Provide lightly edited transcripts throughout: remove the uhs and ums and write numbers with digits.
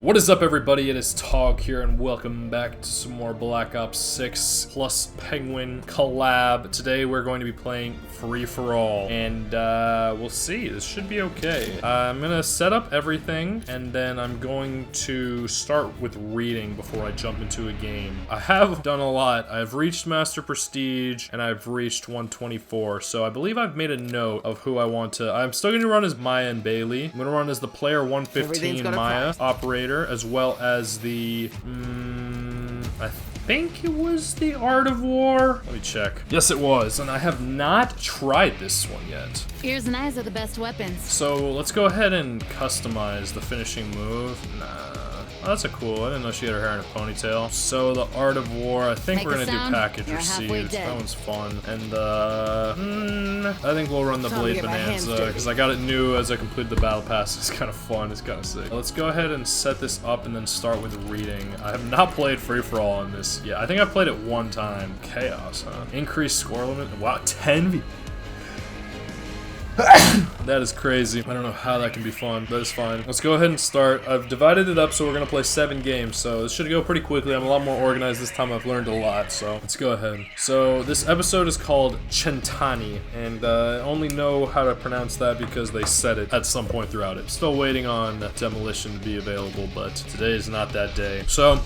What is up, everybody? It is Tog here, and welcome back to some more Black Ops 6 plus Penguin collab. Today we're going to be playing Free For All, and we'll see. This should be okay. I'm gonna set up everything, and then I'm going to start with reading before I jump into a game. I have done a lot. I've reached Master Prestige, and I've reached 124, so I believe I've made a note of who I want to... I'm still gonna run as Maya and Bailey. I'm gonna run as the player 115 Maya operator, as well as the, I think it was the Art of War. Let me check. Yes, it was, and I have not tried this one yet. Ears and eyes are the best weapons. So let's go ahead and customize the finishing move. Oh, that's a cool. I didn't know she had her hair in a ponytail. So the Art of War, I think we're gonna do package received. That one's fun. And I think we'll run the Blade Bonanza because I got it new as I completed the battle pass. It's kind of fun. It's kind of sick. Let's go ahead and set this up and then start with reading. I have not played Free For All on this yet. I think I played it one time. Chaos, huh? Increased score limit. Wow, 10 That is crazy. I don't know how that can be fun, but it's fine. Let's go ahead and start. I've divided it up, so we're gonna play 7 games, so this should go pretty quickly. I'm a lot more organized this time. I've learned a lot, so let's go ahead. So this episode is called Chentani, and I only know how to pronounce that because they said it at some point throughout it. Still waiting on Demolition to be available, but today is not that day. So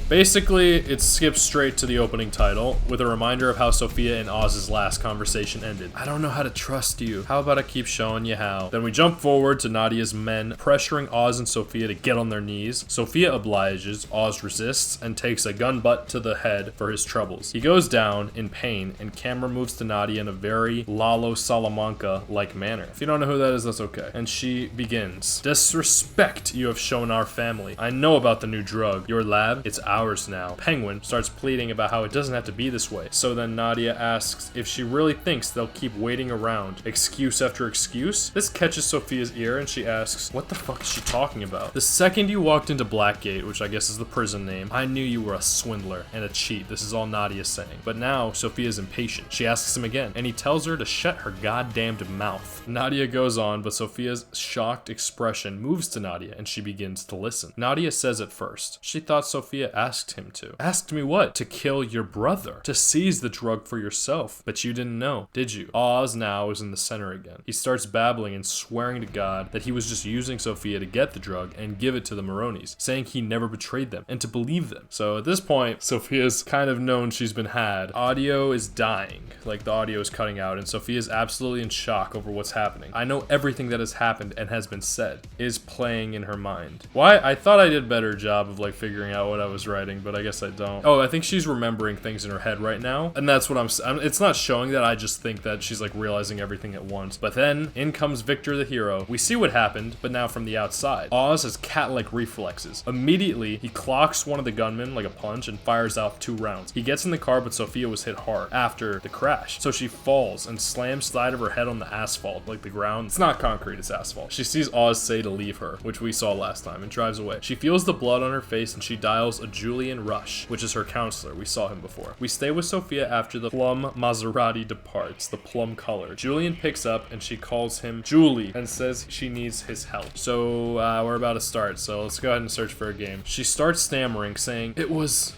basically, it skips straight to the opening title with a reminder of how Sophia and Oz's last conversation ended. I don't know how to trust you. How about I keep showing you how? Then we jump forward to Nadia's men pressuring Oz and Sophia to get on their knees. Sophia obliges, Oz resists, and takes a gun butt to the head for his troubles. He goes down in pain, and camera moves to Nadia in a very Lalo Salamanca-like manner. If you don't know who that is, that's okay. And she begins. Disrespect you have shown our family. I know about the new drug. Your lab, it's ours now. Penguin starts pleading about how it doesn't have to be this way. So then Nadia asks if she really thinks they'll keep waiting around. Excuse after excuse? This catches Sophia's ear and she asks, what the fuck is she talking about? The second you walked into Blackgate, which I guess is the prison name, I knew you were a swindler and a cheat. This is all Nadia's saying. But now Sophia's impatient. She asks him again, and he tells her to shut her goddamned mouth. Nadia goes on, but Sophia's shocked expression moves to Nadia and she begins to listen. Nadia says at first, she thought Sophia asked him to. Asked me what? To kill your brother. To seize the drug for yourself. But you didn't know, did you? Oz now is in the center again. He starts babbling and swearing to God that he was just using Sophia to get the drug and give it to the Maronis, saying he never betrayed them and to believe them. So at this point, Sophia's kind of known she's been had. Audio is dying. Like the audio is cutting out, and Sophia's absolutely in shock over what's happening. I know everything that has happened and has been said is playing in her mind. Why? I thought I did a better job of like figuring out what I was writing, but I guess I don't. Oh, I think she's remembering things in her head right now, and that's what it's not showing that. I just think that she's like realizing everything at once. But then in comes Victor the hero. We see what happened, but now from the outside. Oz has cat-like reflexes. Immediately, he clocks one of the gunmen like a punch and fires out 2 rounds. He gets in the car, but Sophia was hit hard after the crash, so she falls and slams side of her head on the asphalt, like the ground. It's not concrete, it's asphalt. She sees Oz say to leave her, which we saw last time, and drives away. She feels the blood on her face and she dials a Julian Rush, which is her counselor. We saw him before. We stay with Sophia after the plum Maserati departs, the plum color. Julian picks up and she calls him Julie and says she needs his help. So we're about to start, so let's go ahead and search for a game. She starts stammering, saying, it was,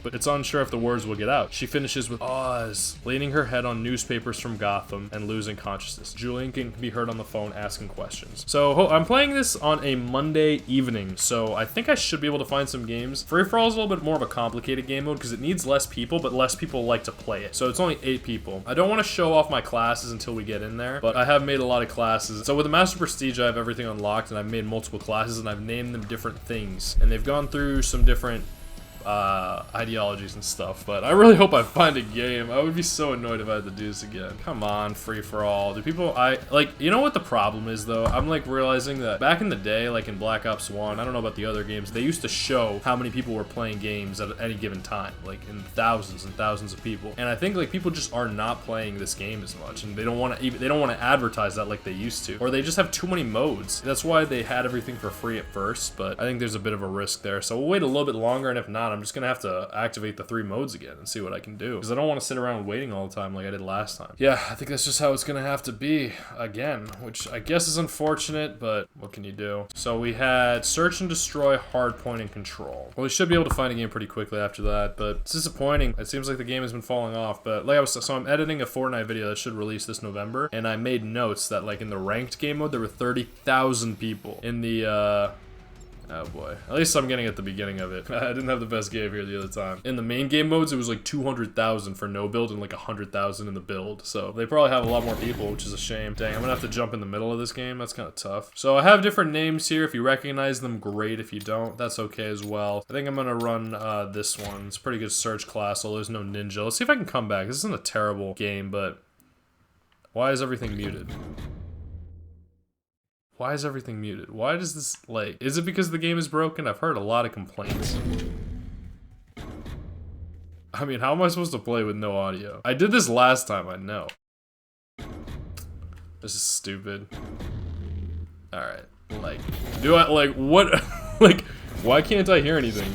but it's unsure if the words will get out. She finishes with Oz, leaning her head on newspapers from Gotham and losing consciousness. Julian can be heard on the phone asking questions. So I'm playing this on a Monday evening, so I think I should be able to find some games. Free For All is a little bit more of a complicated game mode because it needs less people, but less people like to play it. So it's only 8 people. I don't want to show off my classes until we get in there, but I have made a lot of classes. So with the Master Prestige, I have everything unlocked and I've made multiple classes and I've named them different things. And they've gone through some different ideologies and stuff, but I really hope I find a game. I would be so annoyed if I had to do this again. Come on, Free For All. Do people, you know what the problem is though? I'm like realizing that back in the day, like in Black Ops 1, I don't know about the other games, they used to show how many people were playing games at any given time, like in thousands and thousands of people. And I think like people just are not playing this game as much, and they don't want to advertise that like they used to, or they just have too many modes. That's why they had everything for free at first, but I think there's a bit of a risk there. So we'll wait a little bit longer, and if not, I'm just gonna have to activate the 3 modes again and see what I can do. Because I don't want to sit around waiting all the time like I did last time. Yeah, I think that's just how it's gonna have to be again, which I guess is unfortunate, but what can you do? So we had search and destroy, hardpoint, and control. Well, we should be able to find a game pretty quickly after that, but it's disappointing. It seems like the game has been falling off, but like so I'm editing a Fortnite video that should release this November, and I made notes that like in the ranked game mode, there were 30,000 people. In the, oh boy. At least I'm getting at the beginning of it. I didn't have the best game here the other time. In the main game modes, it was like 200,000 for no build and like 100,000 in the build. So they probably have a lot more people, which is a shame. Dang, I'm gonna have to jump in the middle of this game. That's kind of tough. So I have different names here. If you recognize them, great. If you don't, that's okay as well. I think I'm gonna run this one. It's a pretty good search class, although there's no ninja. Let's see if I can come back. This isn't a terrible game, but why is everything muted? Why is everything muted? Why does this, like, is it because the game is broken? I've heard a lot of complaints. I mean, how am I supposed to play with no audio? I did this last time, I know. This is stupid. Alright, like, do I, like, what, like, why can't I hear anything?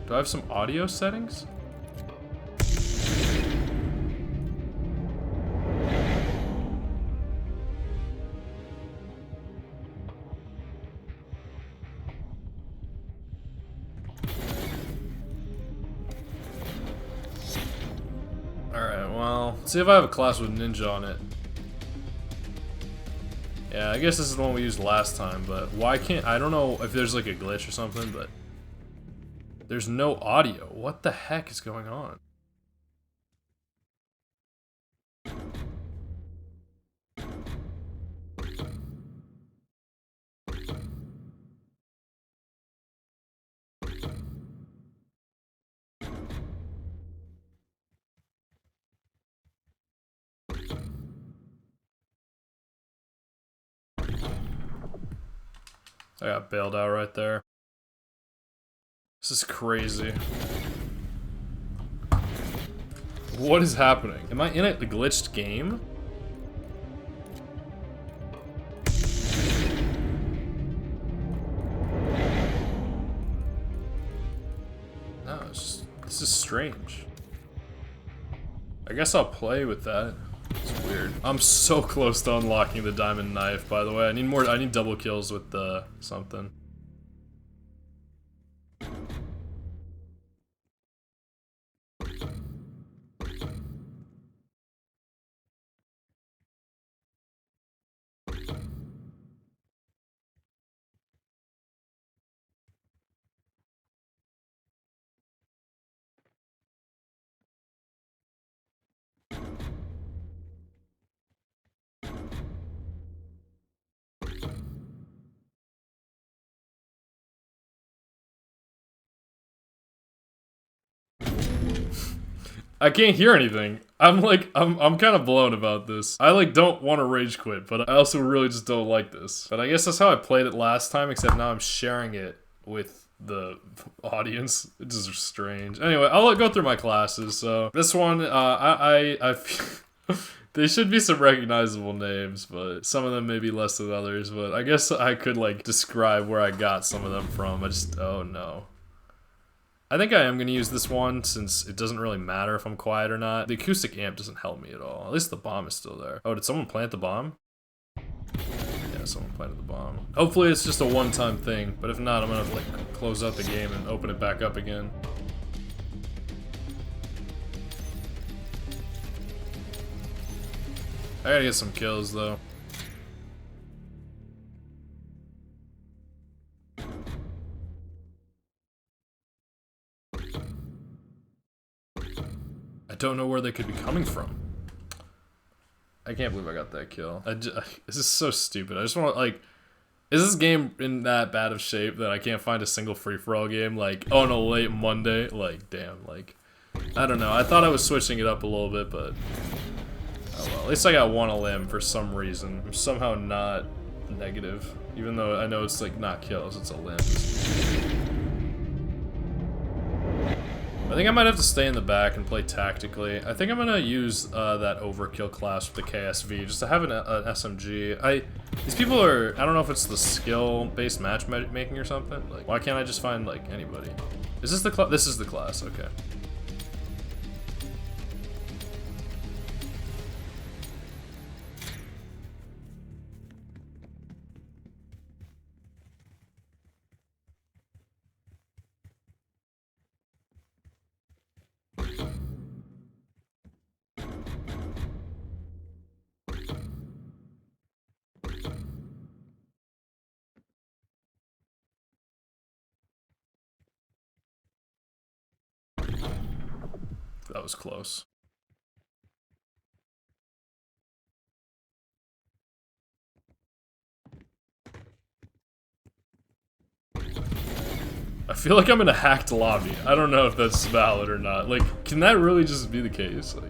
Do I have some audio settings? See if I have a class with ninja on it. Yeah, I guess this is the one we used last time, but why can't... I don't know if there's like a glitch or something, but there's no audio. What the heck is going on? I got bailed out right there. This is crazy. What is happening? Am I in a glitched game? No, it's just, this is strange. I guess I'll play with that. It's weird. I'm so close to unlocking the diamond knife, by the way. I need double kills with the something. I can't hear anything. I'm kind of blown about this. I like don't want to rage quit, but I also really just don't like this. But I guess that's how I played it last time, except now I'm sharing it with the audience. It's just strange. Anyway, I'll go through my classes. So this one, they should be some recognizable names, but some of them may be less than others. But I guess I could like describe where I got some of them from. Oh no. I think I am going to use this one since it doesn't really matter if I'm quiet or not. The acoustic amp doesn't help me at all. At least the bomb is still there. Oh, did someone plant the bomb? Yeah, someone planted the bomb. Hopefully it's just a one-time thing, but if not, I'm going to like close out the game and open it back up again. I gotta get some kills though. I don't know where they could be coming from. I can't believe I got that kill. This is so stupid. I just want to, like, is this game in that bad of shape that I can't find a single free-for-all game, like, on a late Monday? Like, damn, like, I don't know. I thought I was switching it up a little bit, but, oh well. At least I got one a limb for some reason. I'm somehow not negative, even though I know it's, like, not kills, it's a limb. I think I might have to stay in the back and play tactically. I think I'm gonna use that overkill class with the KSV just to have an SMG. These people are, I don't know if it's the skill-based matchmaking or something. Like, why can't I just find like anybody? Is this the class? This is the class. Okay. That was close. I feel like I'm in a hacked lobby. I don't know if that's valid or not. Like, can that really just be the case? Like...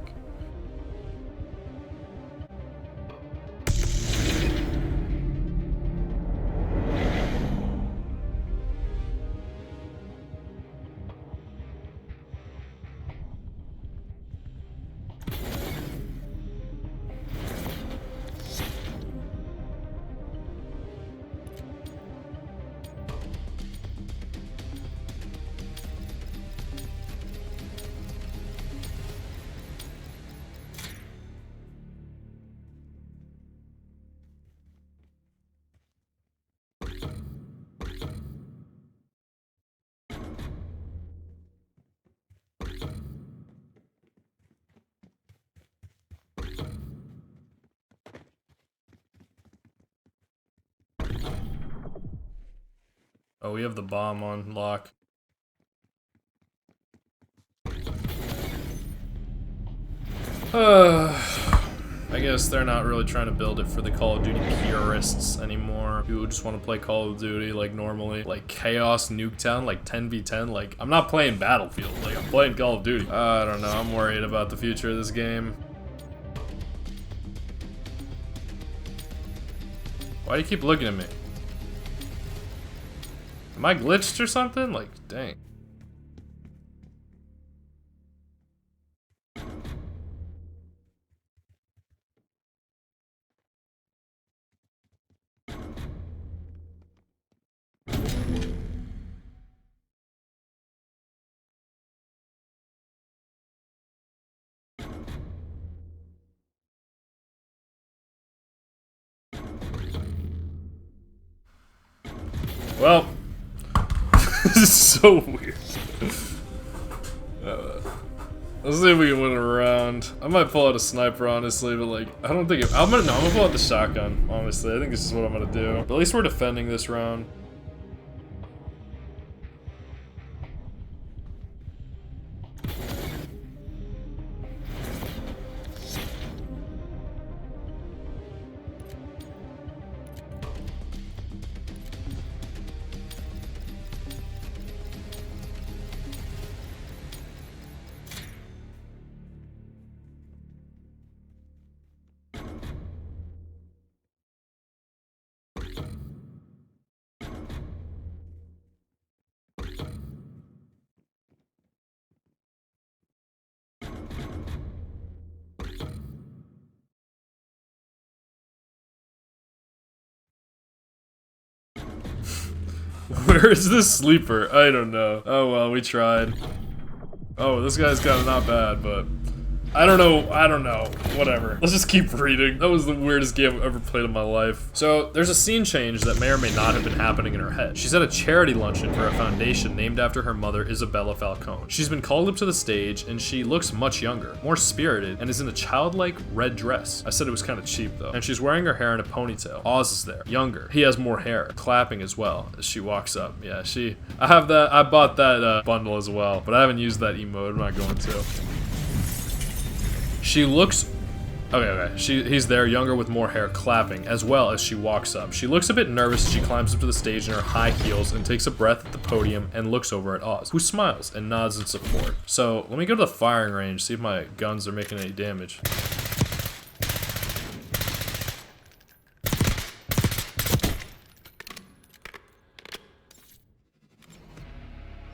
Oh, we have the bomb on lock. I guess they're not really trying to build it for the Call of Duty purists anymore. People just want to play Call of Duty like normally. Like Chaos Nuketown, like 10v10. Like, I'm not playing Battlefield, like I'm playing Call of Duty. I don't know, I'm worried about the future of this game. Why do you keep looking at me? Am I glitched or something? Like, dang. Well, this is so weird. Let's see if we can win a round. I might pull out a sniper, honestly, but like, I don't think I'm gonna pull out the shotgun, honestly. I think this is what I'm gonna do. But at least we're defending this round. Where is this sleeper? I don't know. Oh well, we tried. Oh, this guy's kind of not bad, but I don't know. Whatever. Let's just keep reading. That was the weirdest game I've ever played in my life. So, there's a scene change that may or may not have been happening in her head. She's at a charity luncheon for a foundation named after her mother, Isabella Falcone. She's been called up to the stage, and she looks much younger, more spirited, and is in a childlike red dress. I said it was kind of cheap, though. And she's wearing her hair in a ponytail. Oz is there, younger. He has more hair, clapping as well as she walks up. Yeah, I bought that bundle as well, but I haven't used that emote. I'm not going to. She looks... Okay. He's there, younger with more hair, clapping, as well as she walks up. She looks a bit nervous as she climbs up to the stage in her high heels and takes a breath at the podium and looks over at Oz, who smiles and nods in support. So, let me go to the firing range, see if my guns are making any damage.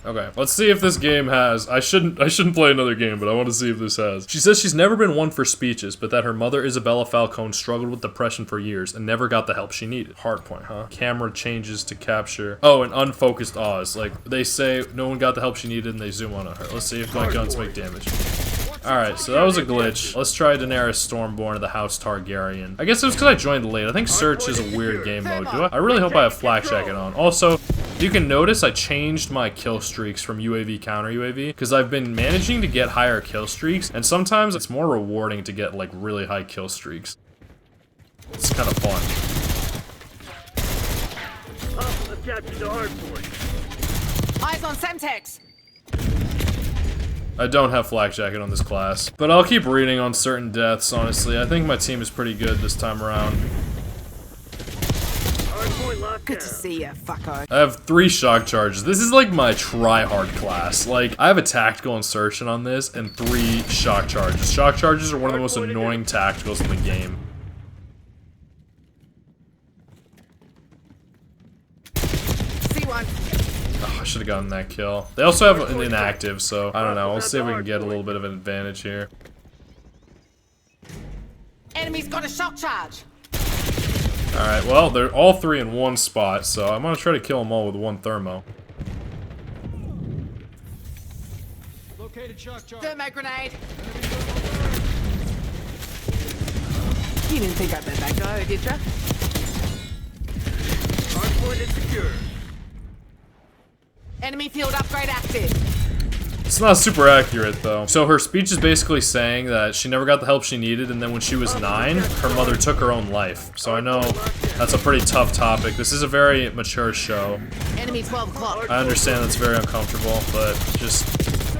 Okay, let's see if this game has. I shouldn't play another game, but I want to see if this has. She says she's never been one for speeches, but that her mother Isabella Falcone struggled with depression for years and never got the help she needed. Hardpoint, huh? Camera changes to capture. Oh, an unfocused Oz. Like they say, no one got the help she needed, and they zoom on her. Let's see if my guns make damage. Alright, so that was a glitch. Let's try Daenerys Stormborn of the House Targaryen. I guess it was because I joined late. I think Search is a weird game mode. I really hope I have Flak Jacket on. Also, you can notice I changed my kill streaks from UAV counter UAV because I've been managing to get higher kill streaks, and sometimes it's more rewarding to get like really high kill streaks. It's kind of fun. Eyes on Semtex. I don't have Flak Jacket on this class, but I'll keep reading on certain deaths, honestly. I think my team is pretty good this time around. Good to see ya, fucko. I have 3 shock charges. This is like my try-hard class. Like, I have a tactical insertion on this and 3 shock charges. Shock charges are one of the most annoying tacticals in the game. See one. Oh, I should have gotten that kill. They also have an inactive, so I don't know. We'll see if we can get a little bit of an advantage here. Enemy's got a shock charge. Alright, well, they're all 3 in one spot, so I'm gonna try to kill them all with 1 thermo. Located shock charge. Thermo grenade. You didn't think I'd let that go, did ya? Hardpoint is secure. Enemy field upgrade active. It's not super accurate, though. So her speech is basically saying that she never got the help she needed, and then when she was 9, her mother took her own life. So I know that's a pretty tough topic. This is a very mature show. Enemy 12 o'clock. I understand that's very uncomfortable, but just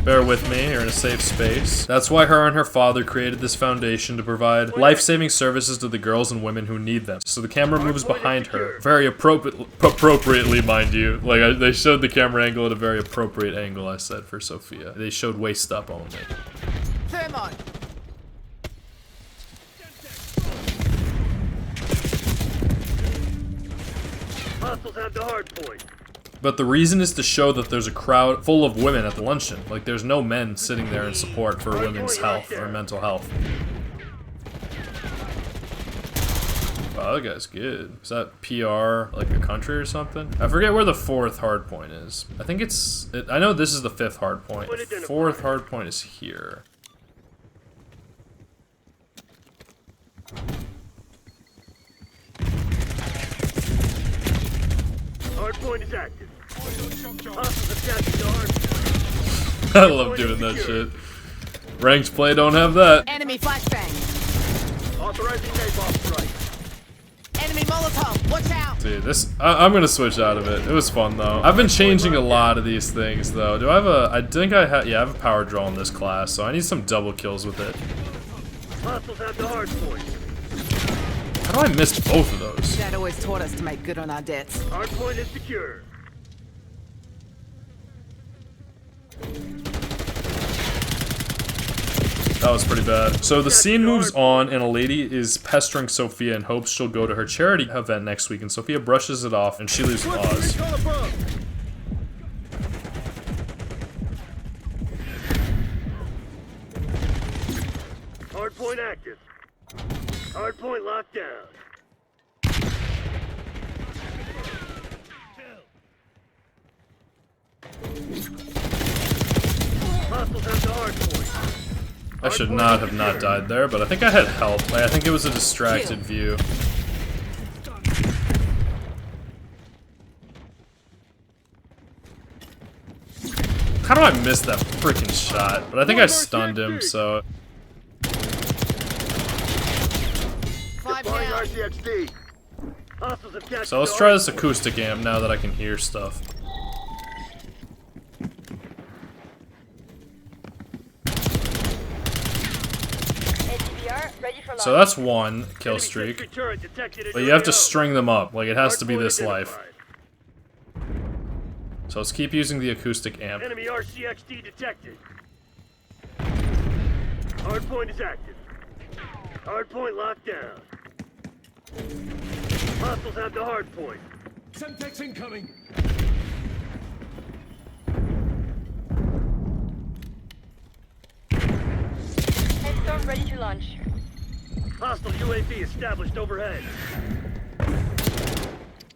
bear with me. You're in a safe space. That's why her and her father created this foundation to provide life-saving services to the girls and women who need them. So the camera moves behind her, very appropriately, mind you. Like, they showed the camera angle at a very appropriate angle, I said, for Sophia. They showed waist up only. Thermite. Hostiles have the hard point. But the reason is to show that there's a crowd full of women at the luncheon. Like, there's no men sitting there in support for women's health or mental health. Wow, that guy's good. Is that PR, like a country or something? I forget where the 4th hard point is. I think it's... I know this is the 5th hard point. The 4th hard point is here. Hardpoint is active. Hostiles attached to hardpoint. I love doing that shit. Ranked play don't have that. Enemy flashbang. Authorizing napalm strike. Enemy Molotov. Watch out. Dude, this... I'm gonna switch out of it. It was fun, though. I've been changing a lot of these things, though. Do I have a... I think I have... Yeah, I have a power draw in this class, so I need some double kills with it. Hostiles have the hardpoint. How do I miss both of those? Dad always taught us to make good on our debts. Hardpoint is secure. That was pretty bad. So the scene moves on, and a lady is pestering Sophia in hopes she'll go to her charity event next week, and Sophia brushes it off, and she leaves with Oz. Hardpoint active. Hardpoint locked down. Hostiles have the hardpoint. I should not have not died there, but I think I had help. Like, I think it was a distracted view. How do I miss that freaking shot? But I think I stunned him, so... Deploying RCXD. Hostiles have captured So let's the try this hardpoint. acoustic amp now that I can hear stuff. So that's 1 kill Enemy streak. sentry turret detected in But your you have to AO. string them up. Like, it has to be Hardpoint this life. identified. So let's keep using the acoustic amp. Enemy RCXD detected. Hardpoint is active. Hardpoint locked down. Hostiles have the hardpoint. Semtex incoming. Bomber ready to launch. Hostile UAV established overhead.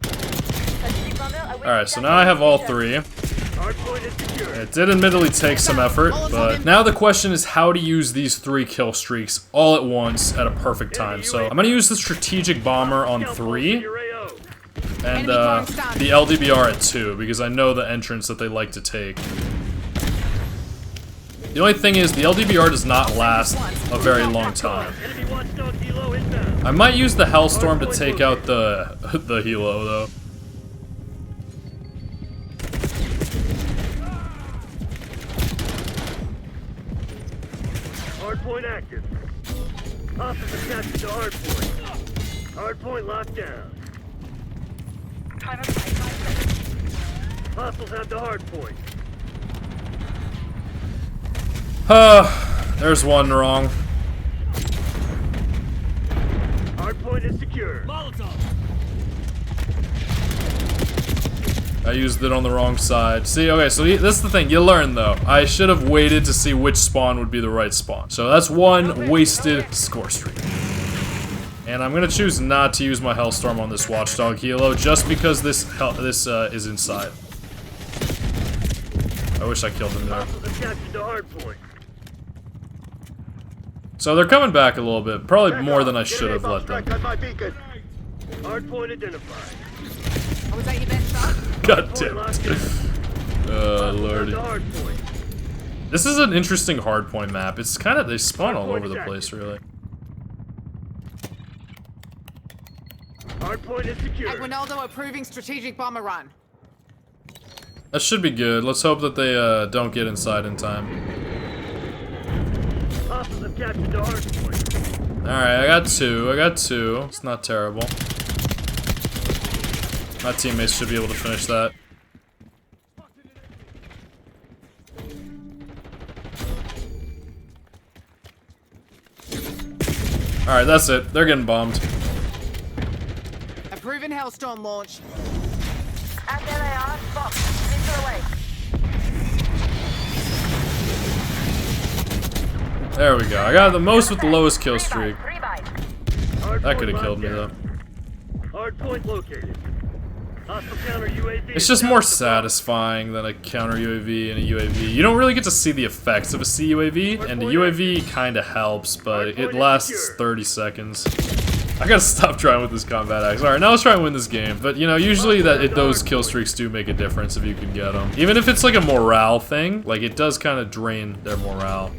Strategic bomber awaiting Alright, so now I have all three. Hardpoint is secure. It did admittedly take some effort, but now the question is how to use these 3 kill streaks all at once at a perfect time. So I'm gonna use the strategic bomber on 3 Your AO. and the LDBR at 2 because I know the entrance that they like to take. The only thing is the LDBR does not last a very long time. Enemy watchdog helo inbound. I might use the Hellstorm to take out the helo though. Hardpoint active. Hostiles have captured the hardpoint. Hardpoint locked down. Timer 5 seconds. Hostiles have the hardpoint. There's one wrong. Hardpoint is secure. I used it on the wrong side. See, okay, so this is the thing. You learn, though. I should have waited to see which spawn would be the right spawn. So that's one wasted score streak. And I'm gonna choose not to use my Hellstorm on this Watchdog helo just because this is inside. I wish I killed him there. Hostiles have captured the hardpoint. So they're coming back a little bit. Probably more than I should have let them. Hardpoint identified. Oh, was that your best shot? God damn it. Oh, lordy. Hardpoint. This is an interesting hardpoint map. It's kind of, they spawn all over the place, really. Hardpoint is Hey, secure. Ronaldo approving strategic bomber run. That should be good. Let's hope that they don't get inside in time. Hostiles have captured the hardpoint. Alright, I got two. It's not terrible. My teammates should be able to finish that. Alright, that's it. They're getting bombed. Approving Hellstorm launch. And there they are. Box. Missile away. There we go. I got the most with the lowest kill streak. 3 by. That could have killed me, though. Hardpoint located. Hostile counter UAV. It's just more satisfying than a counter UAV and a UAV. You don't really get to see the effects of a CUAV, and the UAV kind of helps, but it lasts 30 seconds. I gotta stop trying with this combat axe. Alright, now let's try and win this game. But, you know, usually those kill streaks do make a difference if you can get them. Even if it's like a morale thing, like it does kind of drain their morale.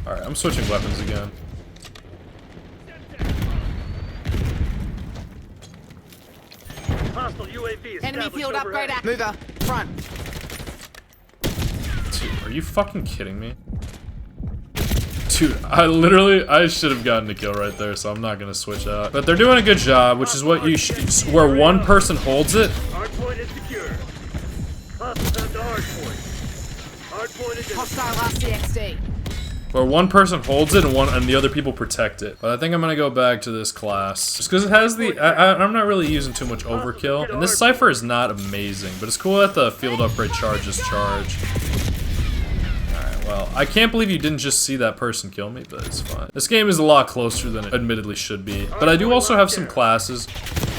Alright, I'm switching weapons again. Hostile UAV Enemy established field overhead. upgrade act. Mover. Front. Dude, are you fucking kidding me? Dude, I should have gotten a kill right there, so I'm not gonna switch out. But they're doing a good job, which is what you should, where one person holds it. Hardpoint is secure. Hostiles have the hardpoint. Hardpoint is Hostile RCXD. Where one person holds it and the other people protect it. But I think I'm gonna go back to this class. Just because it has the... I'm not really using too much overkill. And this Cypher is not amazing, but it's cool that the field upgrade charges charge. Alright, well, I can't believe you didn't just see that person kill me, but it's fine. This game is a lot closer than it admittedly should be. But I do also have some classes.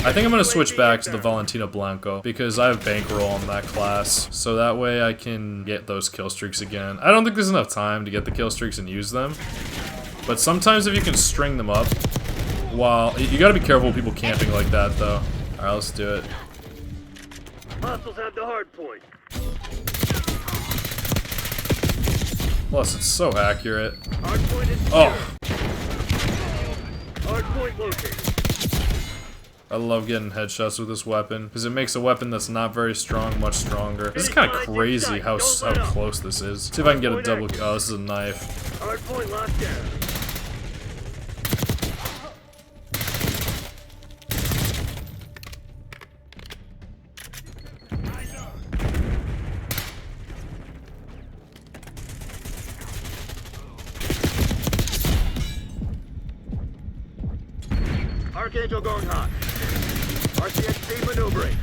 I think I'm gonna switch back to the Valentina Blanco because I have bankroll on that class. So that way I can get those kill streaks again. I don't think there's enough time to get the kill streaks and use them. But sometimes if you can string them up, while you gotta be careful with people camping like that though. Alright, let's do it. Hostiles have the hardpoint. Plus, it's so accurate. Hardpoint is secure. Oh, Hardpoint located. I love getting headshots with this weapon because it makes a weapon that's not very strong much stronger. This is kind of crazy how close this is. See if I can get a double. Oh, this is a knife. Hardpoint locked down. Archangel going hot. RCXD maneuvering.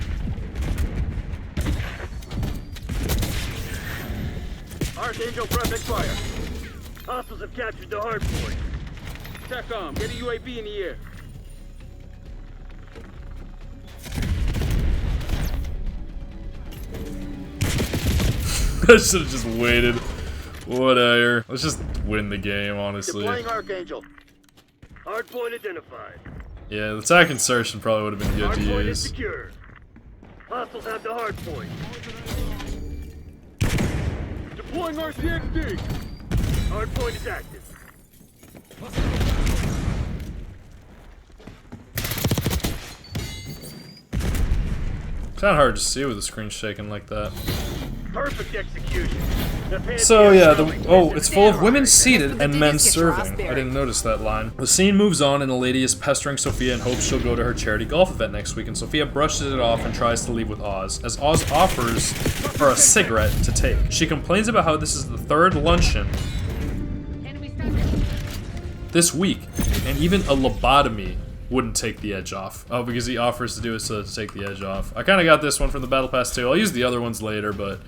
Archangel prepping fire. Hostiles have captured the hard point. TACOM, get a UAV in the air. I should have just waited. Whatever. Let's just win the game, honestly. Deploying Archangel. Hard point identified. Yeah, the attack insertion probably would have been good Hard to point is use. secure. Hostiles have the hard point. Deploying RCXD. Hard point is active. Kinda hard to see with the screen shaking like that. Perfect execution. So yeah, it's full of women seated and men serving. I didn't notice that line. The scene moves on and a lady is pestering Sophia and hopes she'll go to her charity golf event next week, and Sophia brushes it off and tries to leave with Oz, as Oz offers her a cigarette to take. She complains about how this is the third luncheon this week, and even a lobotomy wouldn't take the edge off. Oh, because he offers to do it so to take the edge off. I kind of got this one from the Battle Pass too. I'll use the other ones later, but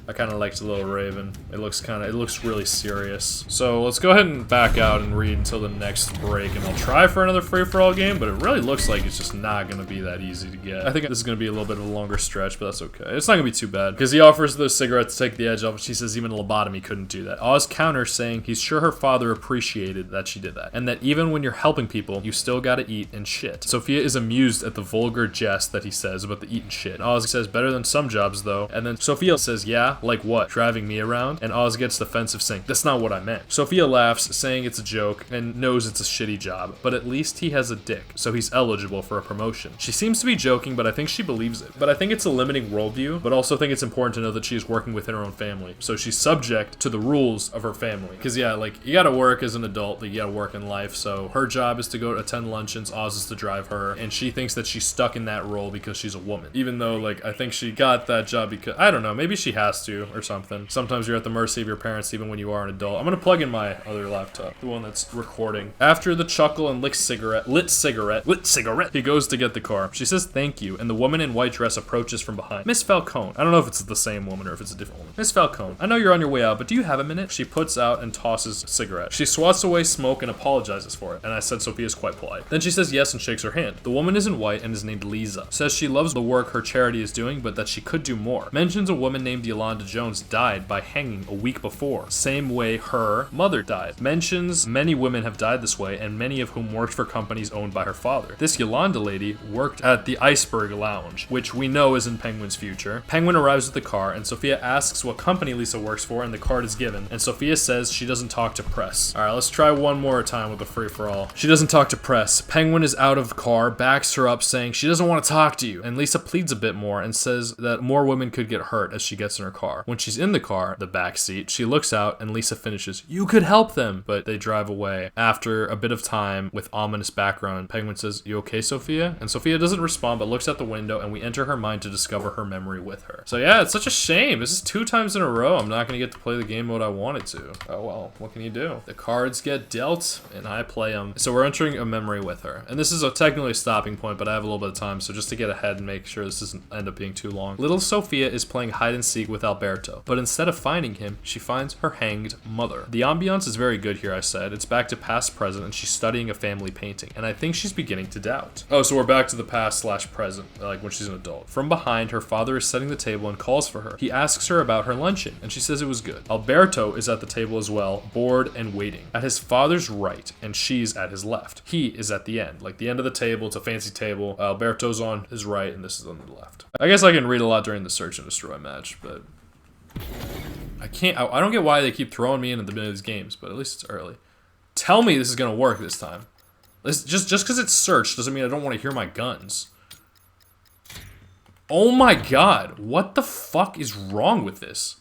I kind of liked the little Raven. It looks really serious. So let's go ahead and back out and read until the next break, and I'll try for another free-for-all game, but it really looks like it's just not gonna be that easy to get. I think this is gonna be a little bit of a longer stretch, but that's okay. It's not gonna be too bad, because he offers those cigarettes to take the edge off, and she says even a lobotomy couldn't do that. Oz counters saying he's sure her father appreciated that she did that, and that even when you're helping people, you still gotta eat and shit. Sophia is amused at the vulgar jest that he says about the eat and shit. Oz says better than some jobs though, and then Sophia says yeah, like what? Driving me around? And Oz gets defensive saying, that's not what I meant. Sophia laughs, saying it's a joke, and knows it's a shitty job, but at least he has a dick, so he's eligible for a promotion. She seems to be joking, but I think she believes it. But I think it's a limiting worldview, but also think it's important to know that she's working within her own family, so she's subject to the rules of her family. Because yeah, like, you gotta work as an adult, you gotta work in life, so her job is to go attend luncheons, Oz is to drive her, and she thinks that she's stuck in that role because she's a woman. Even though, like, I think she got that job because, I don't know, maybe she has to, or something. Sometimes you're at the mercy of your parents even when you are an adult. I'm gonna plug in my other laptop, the one that's recording. After the chuckle and lit cigarette, he goes to get the car. She says thank you, and the woman in white dress approaches from behind. Miss Falcone. I don't know if it's the same woman or if it's a different woman. Miss Falcone, I know you're on your way out, but do you have a minute? She puts out and tosses a cigarette. She swats away smoke and apologizes for it, and I said Sophia's quite polite. Then she says yes and shakes her hand. The woman is in white and is named Lisa. Says she loves the work her charity is doing, but that she could do more. Mentions a woman named Yolanda Jones died by hanging a week before, same way her mother died. Mentions many women have died this way, and many of whom worked for companies owned by her father. This Yolanda lady worked at the Iceberg Lounge, which we know is in Penguin's future. Penguin arrives with the car, and Sophia asks what company Lisa works for, and the card is given, and Sophia says she doesn't talk to press. Alright, let's try one more time with the free-for-all. She doesn't talk to press. Penguin is out of the car, backs her up, saying she doesn't want to talk to you, and Lisa pleads a bit more and says that more women could get hurt as she gets in her car. When she's in the car, the back seat, she looks out and Lisa finishes, you could help them, but they drive away. After a bit of time with ominous background, Penguin says, you okay, Sophia? And Sophia doesn't respond but looks out the window, and we enter her mind to discover her memory with her. So yeah, it's such a shame. This is 2 times in a row I'm not gonna get to play the game mode I wanted to. Oh well, what can you do? The cards get dealt and I play them. So we're entering a memory with her, and this is technically a stopping point, but I have a little bit of time, so just to get ahead and make sure this doesn't end up being too long. Little Sophia is playing hide and seek with Alberto, but instead of finding him, she finds her hanged mother. The ambiance is very good here, I said. It's back to past present, and she's studying a family painting, and I think she's beginning to doubt. Oh, so we're back to the past/present, like when she's an adult. From behind, her father is setting the table and calls for her. He asks her about her luncheon, and she says it was good. Alberto is at the table as well, bored and waiting. At his father's right, and she's at his left. He is at the end, like the end of the table. It's a fancy table. Alberto's on his right, and this is on the left. I guess I can read a lot during the search and destroy match, but I can't. I don't get why they keep throwing me in at the beginning of these games, but at least it's early. Tell me this is gonna work this time. Just because it's searched doesn't mean I don't want to hear my guns. Oh my god, what the fuck is wrong with this?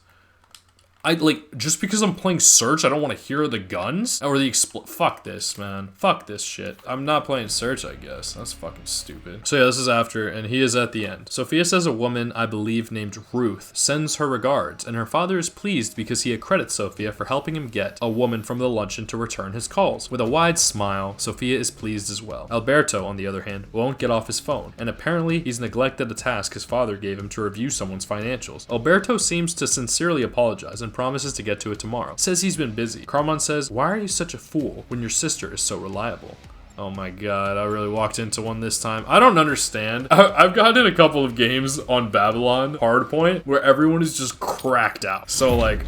Just because I'm playing search, I don't want to hear the guns? Or the fuck this, man. Fuck this shit. I'm not playing search, I guess. That's fucking stupid. So yeah, this is after, and he is at the end. Sophia says a woman, I believe named Ruth, sends her regards, and her father is pleased because he accredits Sophia for helping him get a woman from the luncheon to return his calls. With a wide smile, Sophia is pleased as well. Alberto, on the other hand, won't get off his phone, and apparently he's neglected a task his father gave him to review someone's financials. Alberto seems to sincerely apologize and and promises to get to it tomorrow. Says he's been busy. Carmine says, "Why are you such a fool when your sister is so reliable?" Oh my god, I really walked into one this time. I don't understand. I've gotten in a couple of games on Babylon Hardpoint where everyone is just cracked out. So like,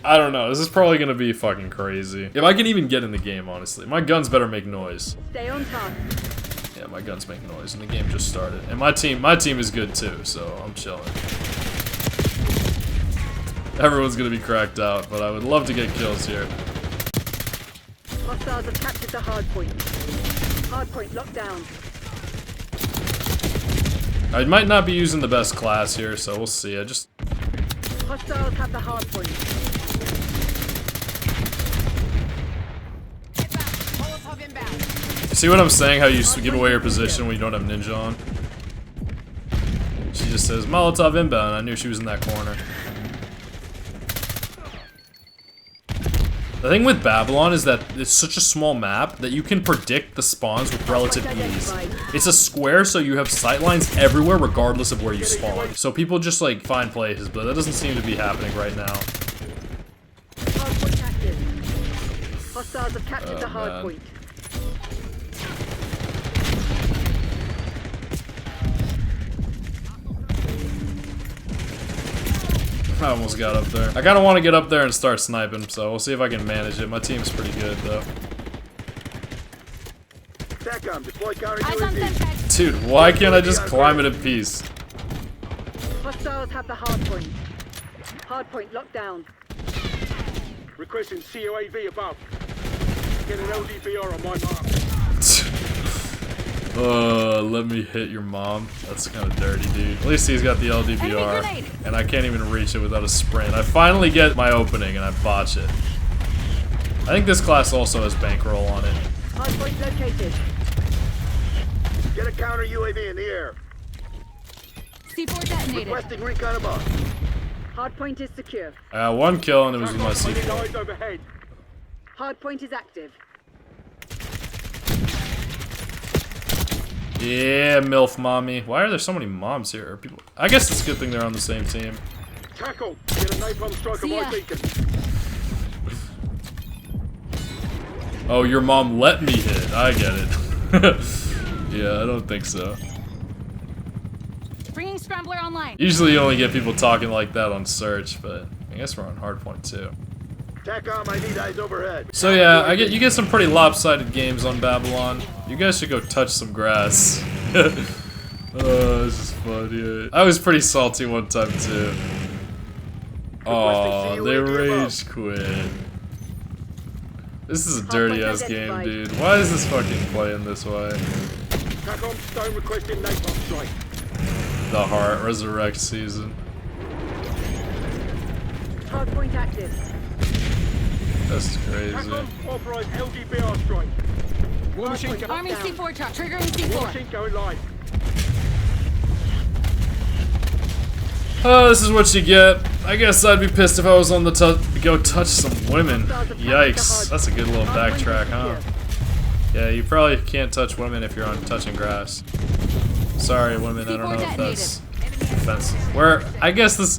I don't know. This is probably gonna be fucking crazy. If I can even get in the game, honestly. My guns better make noise. Stay on task. Yeah, my guns make noise and the game just started. And my team is good too, so I'm chilling. Everyone's gonna be cracked out, but I would love to get kills here. Hostiles have captured the hard point. Hard point locked down. I might not be using the best class here, so we'll see. Hostiles have the hard point. See what I'm saying? How you give away your position when you don't have ninja on? She just says, Molotov inbound. I knew she was in that corner. The thing with Babylon is that it's such a small map that you can predict the spawns with relative ease. It's a square, so you have sightlines everywhere regardless of where you spawn. So people just like find places, but that doesn't seem to be happening right now. Hard point active. Hostiles have captured the hard point. I almost got up there. I kind of want to get up there and start sniping, so we'll see if I can manage it. My team's pretty good, though. TACOM, deploy counter Eyes on UAV. Semtex. Dude, why can't I just climb it in peace? Hostiles have the hard point. Hard point locked down. Requesting COAV above. Get an LDBR on my mark. Let me hit your mom. That's kind of dirty, dude. At least he's got the LDBR, and I can't even reach it without a sprint. I finally get my opening, and I botch it. I think this class also has bankroll on it. Hard point located. Get a counter UAV in the air. C4 detonated. Requesting recon above. Hard point is secure. I got one kill, and it was with my I need C4. eyes overhead. Hard point is active. Yeah, MILF mommy. Why are there so many moms here? Are people? I guess it's a good thing they're on the same team. Tackle. Get a napalm strike on See my ya. beacon. Oh, your mom let me hit. I get it. Yeah, I don't think so. Bringing Scrambler online. Usually you only get people talking like that on search, but I guess we're on Hardpoint too. TACOM, I need eyes overhead. So yeah, you get some pretty lopsided games on Babylon. You guys should go touch some grass. Oh, this is fun, yeah. I was pretty salty one time too. Oh, they rage quit. This is a dirty ass game, dude. Why is this fucking playing this way? TACOM stone requesting napalm strike. The Heart Resurrect season. Hard point active. That's crazy. TACOM authorized LDBR strike. War machine, Hard point Army locked down. C4 truck. Triggering war C4. machine going live. Oh, this is what you get. I guess I'd be pissed if I was on the go touch some women. Yikes. That's a good little backtrack, huh? Yeah, you probably can't touch women if you're on touching grass. Sorry, women, I don't know if that's offensive. Where, I guess this...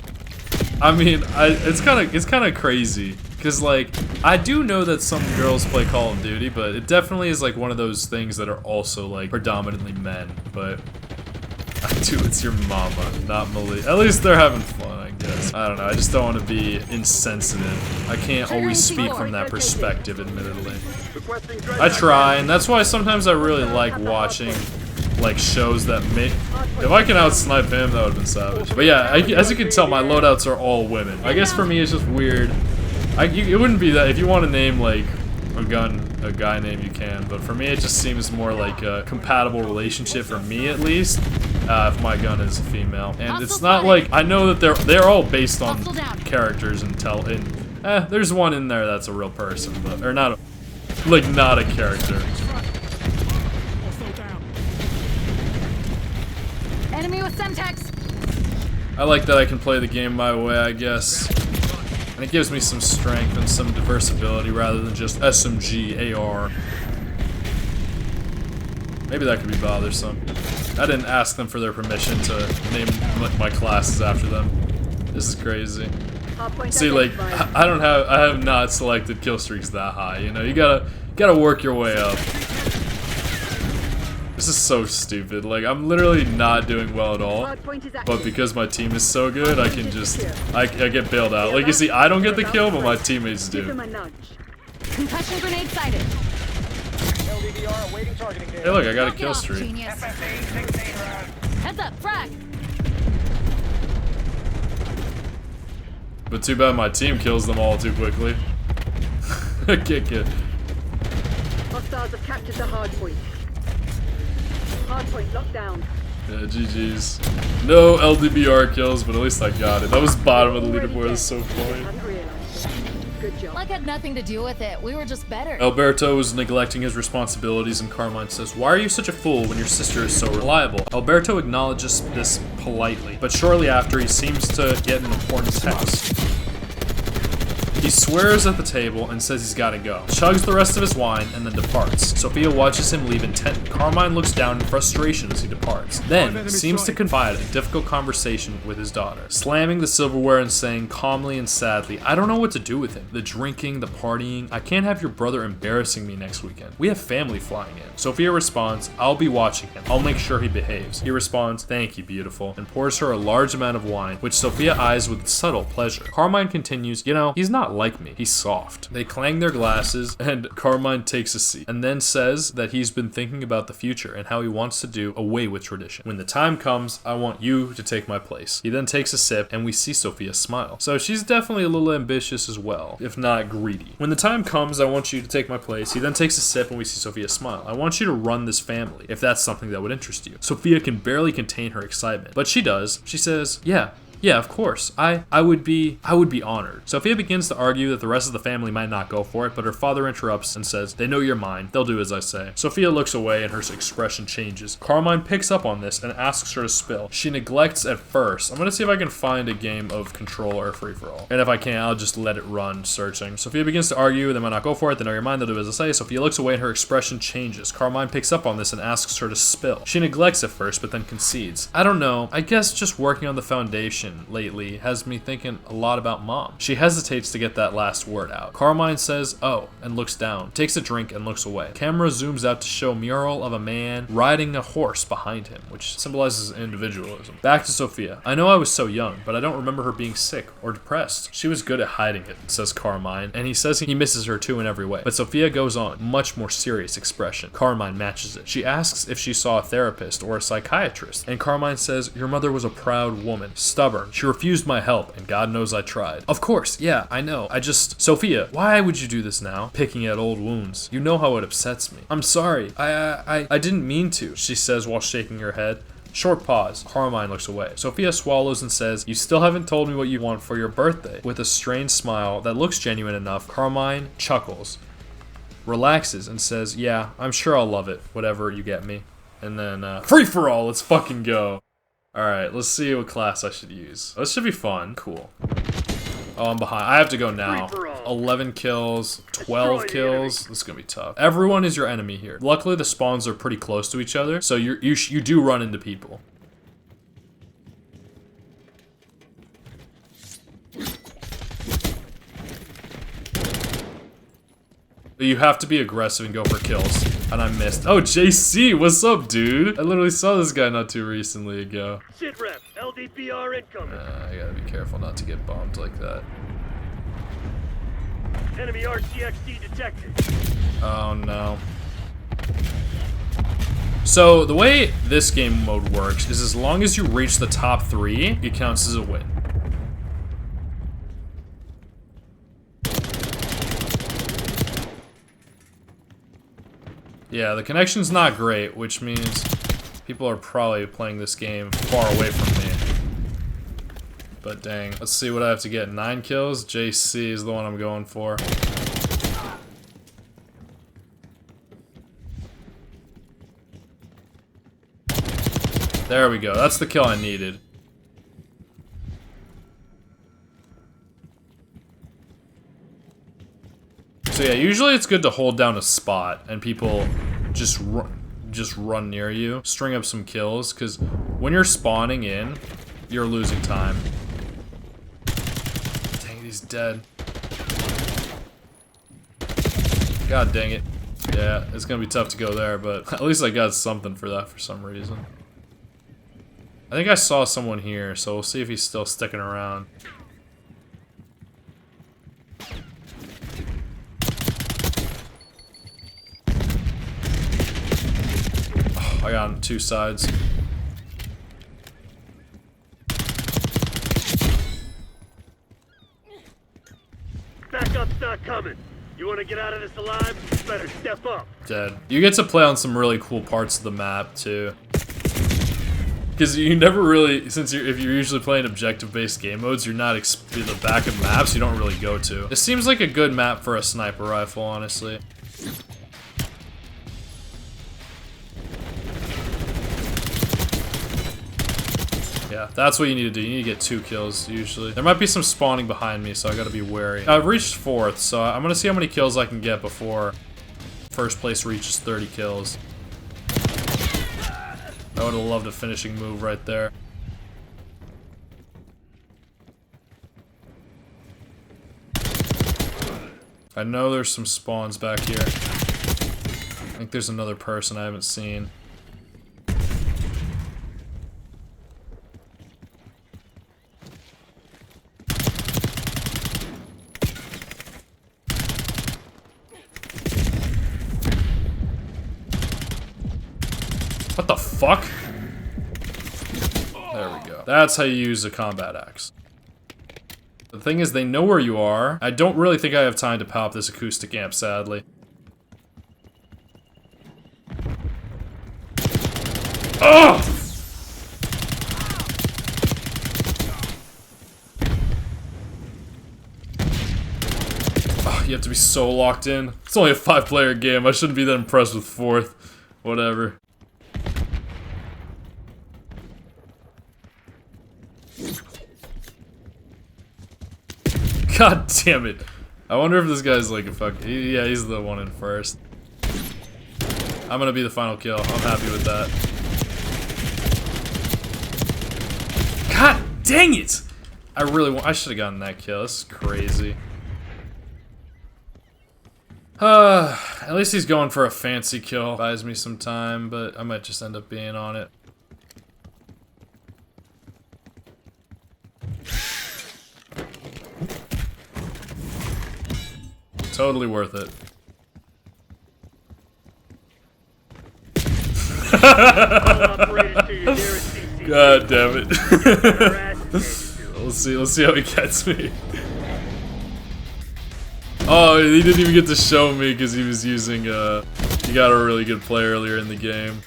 I mean, it's kind of crazy. Because, like, I do know that some girls play Call of Duty, but it definitely is, like, one of those things that are also, like, predominantly men. But... Dude, it's your mama, not Malik. At least they're having fun, I guess. I don't know, I just don't want to be insensitive. I can't always speak from that perspective, admittedly. Requesting I try, and that's why sometimes I really like watching, like, shows that make... If I can out-snipe him, that would've been savage. But yeah, as you can tell, my loadouts are all women. I guess for me, it's just weird. It wouldn't be that... If you want to name, like, a guy name, you can. But for me, it just seems more like a compatible relationship, for me at least. If my gun is a female, and it's not like I know that they're all based on characters and there's one in there that's a real person, but or not a character. Enemy with Semtex. I like that I can play the game my way, I guess, and it gives me some strength and some diversibility rather than just SMG AR. Maybe that could be bothersome. I didn't ask them for their permission to name my classes after them. This is crazy. Hardpoint See, like, identified. I have not selected kill streaks that high, you know? You gotta work your way up. This is so stupid. Like, I'm literally not doing well at all. Hardpoint is But active. because my team is so good, I can just, I get bailed out. Like, you see, I don't get the kill, but my teammates Give do. them a nudge. Concussion grenade sighted. LDVR awaiting targeting data. Hey, look, I got a Knock it kill off, streak. Genius. FFA 16 round. Heads up, frag. But too bad my team kills them all too quickly. Kick it. Hostiles have captured the hardpoint. Hardpoint locked down. Yeah, GG's. No LDBR kills, but at least I got it. That was bottom of the leaderboard. That's so funny. Hadn't realized. Good job. Like had nothing to do with it. We were just better. Alberto is neglecting his responsibilities, and Carmine says, "Why are you such a fool when your sister is so reliable?" Alberto acknowledges this politely, but shortly after, he seems to get an important text. He swears at the table and says he's gotta go. Chugs the rest of his wine and then departs. Sophia watches him leave intent. Carmine looks down in frustration as he departs. Then seems to confide a difficult conversation with his daughter, slamming the silverware and saying calmly and sadly, "I don't know what to do with him. The drinking, the partying. I can't have your brother embarrassing me next weekend. We have family flying in." Sophia responds, "I'll be watching him. I'll make sure he behaves." He responds, "Thank you, beautiful," and pours her a large amount of wine, which Sophia eyes with subtle pleasure. Carmine continues, "You know, he's not like me. He's soft." They clang their glasses, and Carmine takes a seat, and then says that he's been thinking about the future and how he wants to do away with tradition. "When the time comes, I want you to take my place." He then takes a sip, and we see Sophia smile. So she's definitely a little ambitious as well, if not greedy. "When the time comes, I want you to take my place." He then takes a sip, and we see Sophia smile. "I want you to run this family, if that's something that would interest you." Sophia can barely contain her excitement, but she does. She says, Yeah, of course. I would be honored." Sophia begins to argue that the rest of the family might not go for it, but her father interrupts and says, "They know you're mine. They'll do as I say." Sophia looks away and her expression changes. Carmine picks up on this and asks her to spill. She neglects at first. I'm gonna see if I can find a game of Control or free-for-all. And if I can't, I'll just let it run, searching. Sophia begins to argue, they might not go for it, they know you're mine, they'll do as I say. Sophia looks away and her expression changes. Carmine picks up on this and asks her to spill. She neglects at first, but then concedes. "I don't know. I guess just working on the foundation lately has me thinking a lot about mom." She hesitates to get that last word out. Carmine says, "Oh," and looks down, takes a drink and looks away. Camera zooms out to show mural of a man riding a horse behind him, which symbolizes individualism. Back to Sophia. "I know I was so young, but I don't remember her being sick or depressed. She was good at hiding it," says Carmine, and he says he misses her too in every way. But Sophia goes on, much more serious expression. Carmine matches it. She asks if she saw a therapist or a psychiatrist, and Carmine says, "Your mother was a proud woman, stubborn. She refused my help, and God knows I tried." "Of course, yeah, I know. Sophia, why would you do this now?" Picking at old wounds. "You know how it upsets me." "I'm sorry. I didn't mean to," she says while shaking her head. Short pause. Carmine looks away. Sophia swallows and says, "You still haven't told me what you want for your birthday." With a strained smile that looks genuine enough, Carmine chuckles, relaxes, and says, "Yeah, I'm sure I'll love it, whatever you get me." And then, free for all, let's fucking go. Alright, let's see what class I should use. This should be fun. Cool. Oh, I'm behind. I have to go now. Free for all. 11 kills, 12 Destroy the kills. This is gonna be tough. Everyone is your enemy here. Luckily, the spawns are pretty close to each other, so you do run into people. You have to be aggressive and go for kills. And I missed. Oh, JC, what's up, dude? I literally saw this guy not too recently ago. Sit rep. LDPR incoming. I gotta be careful not to get bombed like that. Enemy RCXD detected. Oh no. So the way this game mode works is as long as you reach the top 3, it counts as a win. Yeah, the connection's not great, which means people are probably playing this game far away from me. But dang, let's see what I have to get. 9 kills? JC is the one I'm going for. There we go, that's the kill I needed. So yeah, usually it's good to hold down a spot and people just run near you, string up some kills, because when you're spawning in, you're losing time. Dang dead. God dang it. Yeah, it's gonna be tough to go there, but at least I got something for that for some reason. I think I saw someone here, so we'll see if he's still sticking around. Oh, I got him 2 sides. Backup's not coming. You want to get out of this alive? You better step up. Dead. You get to play on some really cool parts of the map, too. Because you never really, if you're usually playing objective-based game modes, you're not the back of maps you don't really go to. It seems like a good map for a sniper rifle, honestly. Yeah, that's what you need to do. You need to get 2 kills, usually. There might be some spawning behind me, so I gotta be wary. I've reached 4th, so I'm gonna see how many kills I can get before first place reaches 30 kills. I would have loved a finishing move right there. I know there's some spawns back here. I think there's another person I haven't seen. What the fuck? There we go. That's how you use a combat axe. The thing is, they know where you are. I don't really think I have time to pop this acoustic amp, sadly. Oh! Oh, you have to be so locked in. It's only a 5-player game. I shouldn't be that impressed with 4th. Whatever. God damn it. I wonder if this guy's like a fuck. Yeah, he's the one in first. I'm gonna be the final kill. I'm happy with that. God dang it! I should have gotten that kill. This is crazy. At least he's going for a fancy kill. Buys me some time, but I might just end up being on it. Totally worth it. God damn it. Let's see how he gets me. Oh, he didn't even get to show me because he was using he got a really good play earlier in the game.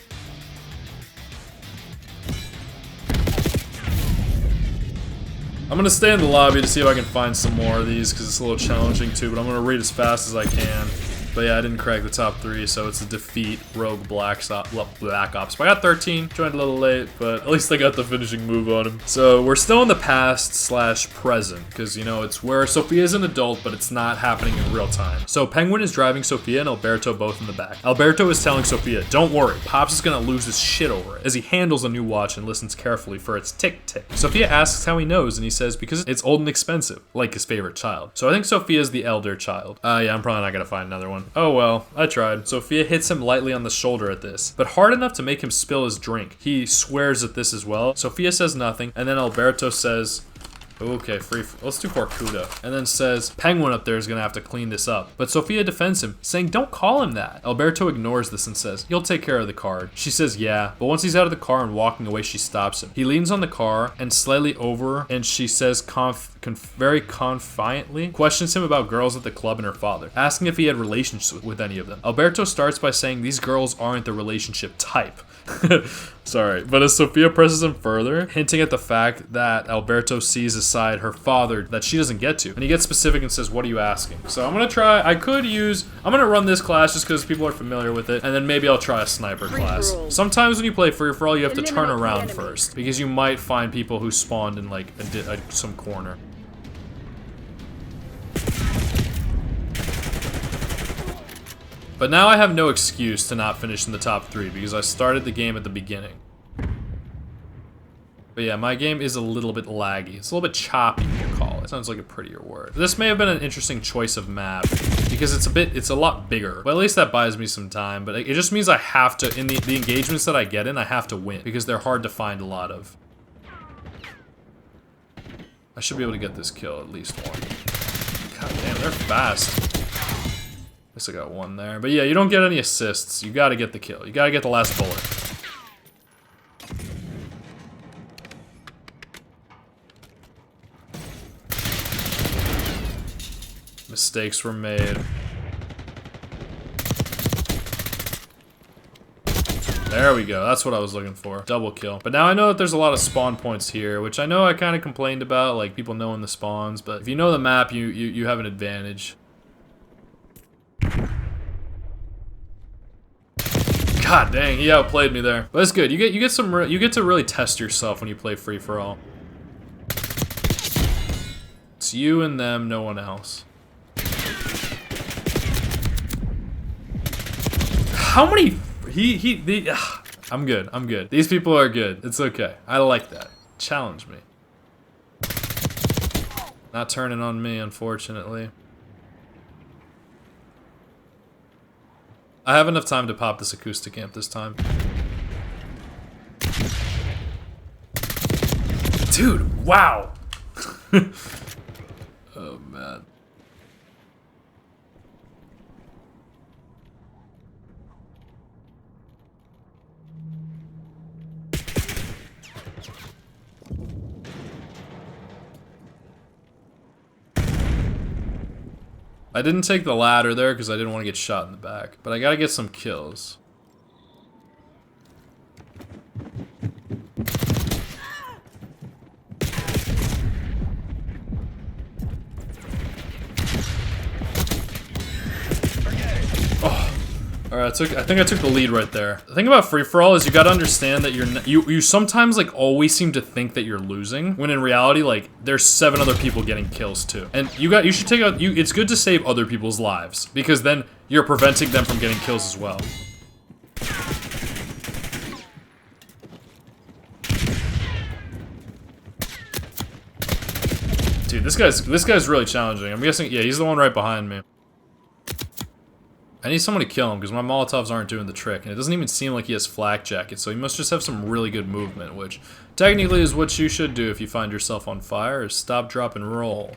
I'm gonna stay in the lobby to see if I can find some more of these because it's a little challenging too, but I'm gonna read as fast as I can. But yeah, I didn't crack the top 3, so it's a defeat Rogue Black Ops. But I got 13, joined a little late, but at least I got the finishing move on him. So we're still in the past/present, because you know, it's where Sophia's an adult, but it's not happening in real time. So Penguin is driving Sophia and Alberto both in the back. Alberto is telling Sophia, don't worry, Pops is gonna lose his shit over it, as he handles a new watch and listens carefully for its tick-tick. Sophia asks how he knows, and he says because it's old and expensive, like his favorite child. So I think Sophia's the elder child. Yeah, I'm probably not gonna find another one. Oh well, I tried. Sophia hits him lightly on the shoulder at this, but hard enough to make him spill his drink. He swears at this as well. Sophia says nothing, and then Alberto says, okay, let's do Barcuda. And then says, Penguin up there is gonna have to clean this up. But Sophia defends him, saying don't call him that. Alberto ignores this and says, you'll take care of the card. She says yeah, but once he's out of the car and walking away, she stops him. He leans on the car and slightly over, and she says very confidently, questions him about girls at the club and her father, asking if he had relationships with any of them. Alberto starts by saying these girls aren't the relationship type. Sorry, but as Sophia presses him further, hinting at the fact that Alberto sees aside her father that she doesn't get to, and he gets specific and says, what are you asking? So I'm gonna try, I'm gonna run this class just because people are familiar with it, and then maybe I'll try a sniper class. Sometimes when you play free-for-all, you have to turn around first, because you might find people who spawned in like some corner. But now I have no excuse to not finish in the top 3 because I started the game at the beginning. But yeah, my game is a little bit laggy. It's a little bit choppy, we'll call it. Sounds like a prettier word. This may have been an interesting choice of map because it's a lot bigger. But at least that buys me some time. But it just means I have to, in the engagements that I get in, I have to win because they're hard to find a lot of. I should be able to get this kill, at least one. God damn, they're fast. At least I got one there. But yeah, you don't get any assists. You gotta get the kill. You gotta get the last bullet. Mistakes were made. There we go. That's what I was looking for. Double kill. But now I know that there's a lot of spawn points here, which I know I kind of complained about, like people knowing the spawns. But if you know the map, you have an advantage. God dang, he outplayed me there. But it's good. You get to really test yourself when you play free for all. It's you and them, no one else. How many? I'm good. I'm good. These people are good. It's okay. I like that. Challenge me. Not turning on me, unfortunately. I have enough time to pop this acoustic amp this time. Dude, wow. Oh, man. I didn't take the ladder there because I didn't want to get shot in the back, but I gotta get some kills. Alright, I think I took the lead right there. The thing about free-for-all is you gotta understand that you sometimes like always seem to think that you're losing, when in reality, like, there's 7 other people getting kills too. And you should take out, it's good to save other people's lives, because then you're preventing them from getting kills as well. Dude, this guy's really challenging. I'm guessing, yeah, he's the one right behind me. I need someone to kill him because my Molotovs aren't doing the trick, and it doesn't even seem like he has flak jackets, so he must just have some really good movement, which technically is what you should do if you find yourself on fire, is stop, drop, and roll.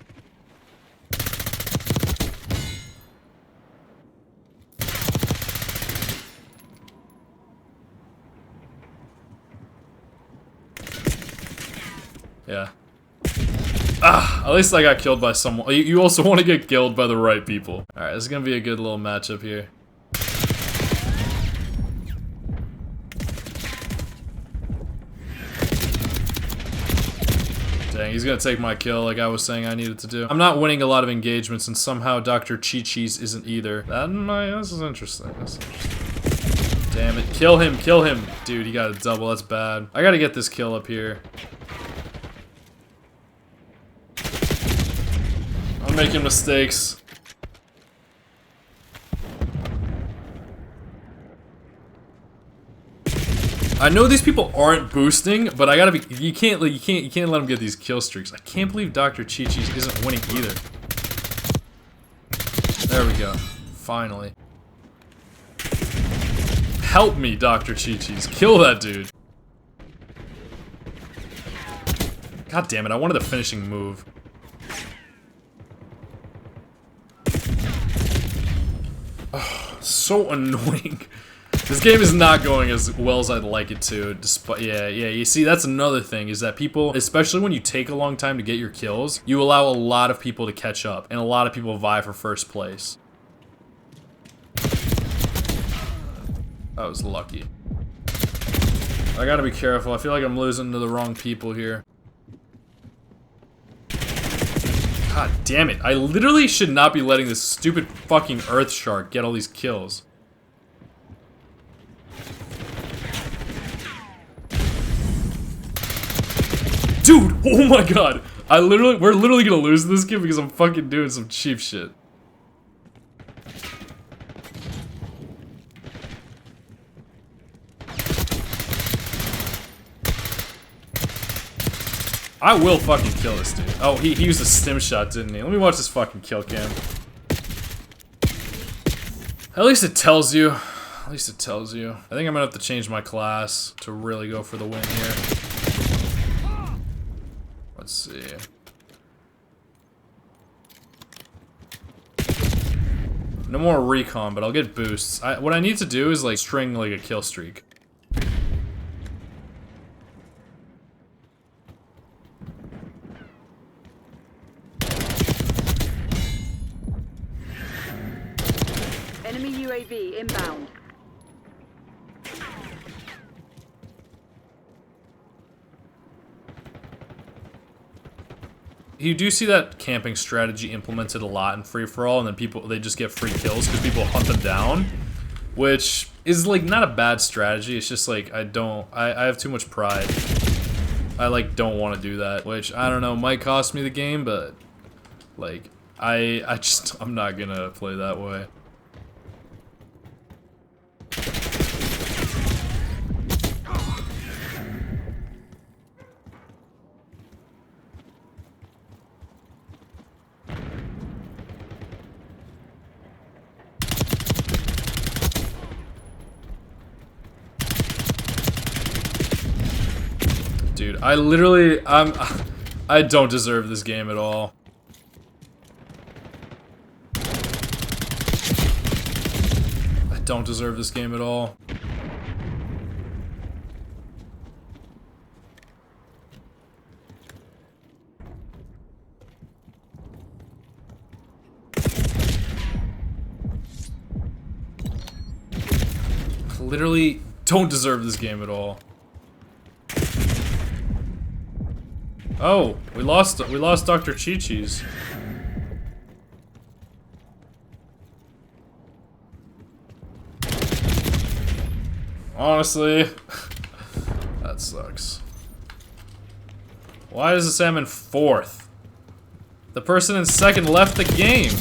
Yeah. Ah, at least I got killed by someone. You also want to get killed by the right people. Alright, this is gonna be a good little matchup here. Dang, he's gonna take my kill like I was saying I needed to do. I'm not winning a lot of engagements, and somehow Dr. Chi-Chi's isn't either. This is interesting. That's interesting. Damn it. Kill him, kill him. Dude, he got a double. That's bad. I gotta get this kill up here. I'm making mistakes. I know these people aren't boosting, but I gotta be. You can't let them get these kill streaks. I can't believe Dr. Chi-Chi's isn't winning either. There we go. Finally. Help me, Dr. Chi-Chi's. Kill that dude. God damn it! I wanted the finishing move. Oh, so annoying. This game is not going as well as I'd like it to, despite, yeah, you see, that's another thing, is that people, especially when you take a long time to get your kills, you allow a lot of people to catch up, and a lot of people vie for first place. That was lucky. I gotta be careful, I feel like I'm losing to the wrong people here. God damn it, I literally should not be letting this stupid fucking Earth Shark get all these kills. Dude, oh my god. We're literally gonna lose this game because I'm fucking doing some cheap shit. I will fucking kill this dude. Oh, he used a stim shot, didn't he? Let me watch this fucking kill cam. At least it tells you. At least it tells you. I think I'm gonna have to change my class to really go for the win here. Let's see. No more recon, but I'll get boosts. What I need to do is like string like a kill streak. Enemy UAV inbound. You do see that camping strategy implemented a lot in free-for-all, and then they just get free kills because people hunt them down, which is like not a bad strategy. It's just like I have too much pride. I like don't want to do that, which I don't know, might cost me the game, but like I'm not gonna play that way. Dude, I don't deserve this game at all. I don't deserve this game at all. Literally don't deserve this game at all. Oh, we lost Dr. Chi-Chi's. Honestly, that sucks. Why does it say I'm in 4th? The person in 2nd left the game.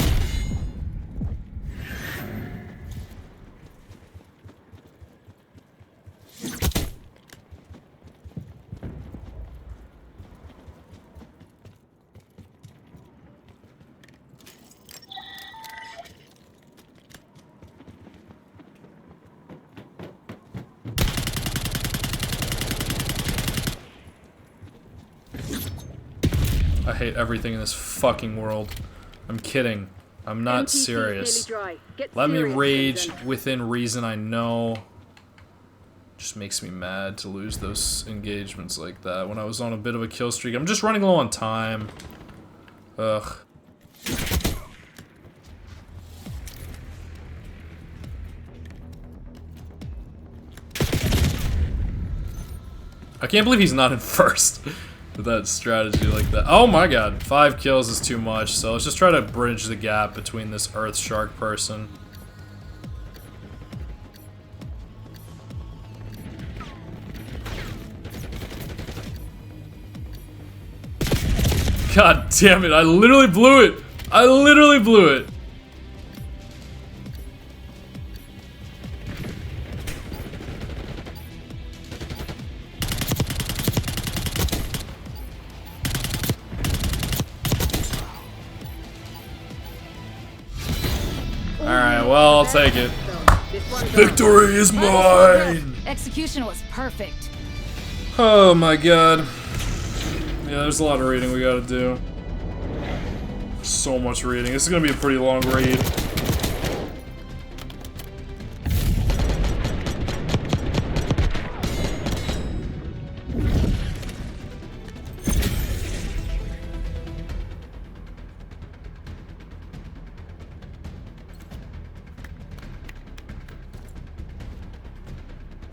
I hate everything in this fucking world. I'm kidding. I'm not serious. Let me rage within reason, I know. Just makes me mad to lose those engagements like that when I was on a bit of a kill streak. I'm just running low on time. Ugh. I can't believe he's not in 1st. With that strategy like that. Oh my god, 5 kills is too much, so let's just try to bridge the gap between this Earth Shark person. God damn it, I literally blew it! I literally blew it! Alright, well, I'll take it. Victory is mine! Execution was perfect. Oh my god. Yeah, there's a lot of reading we gotta do. So much reading. This is gonna be a pretty long read.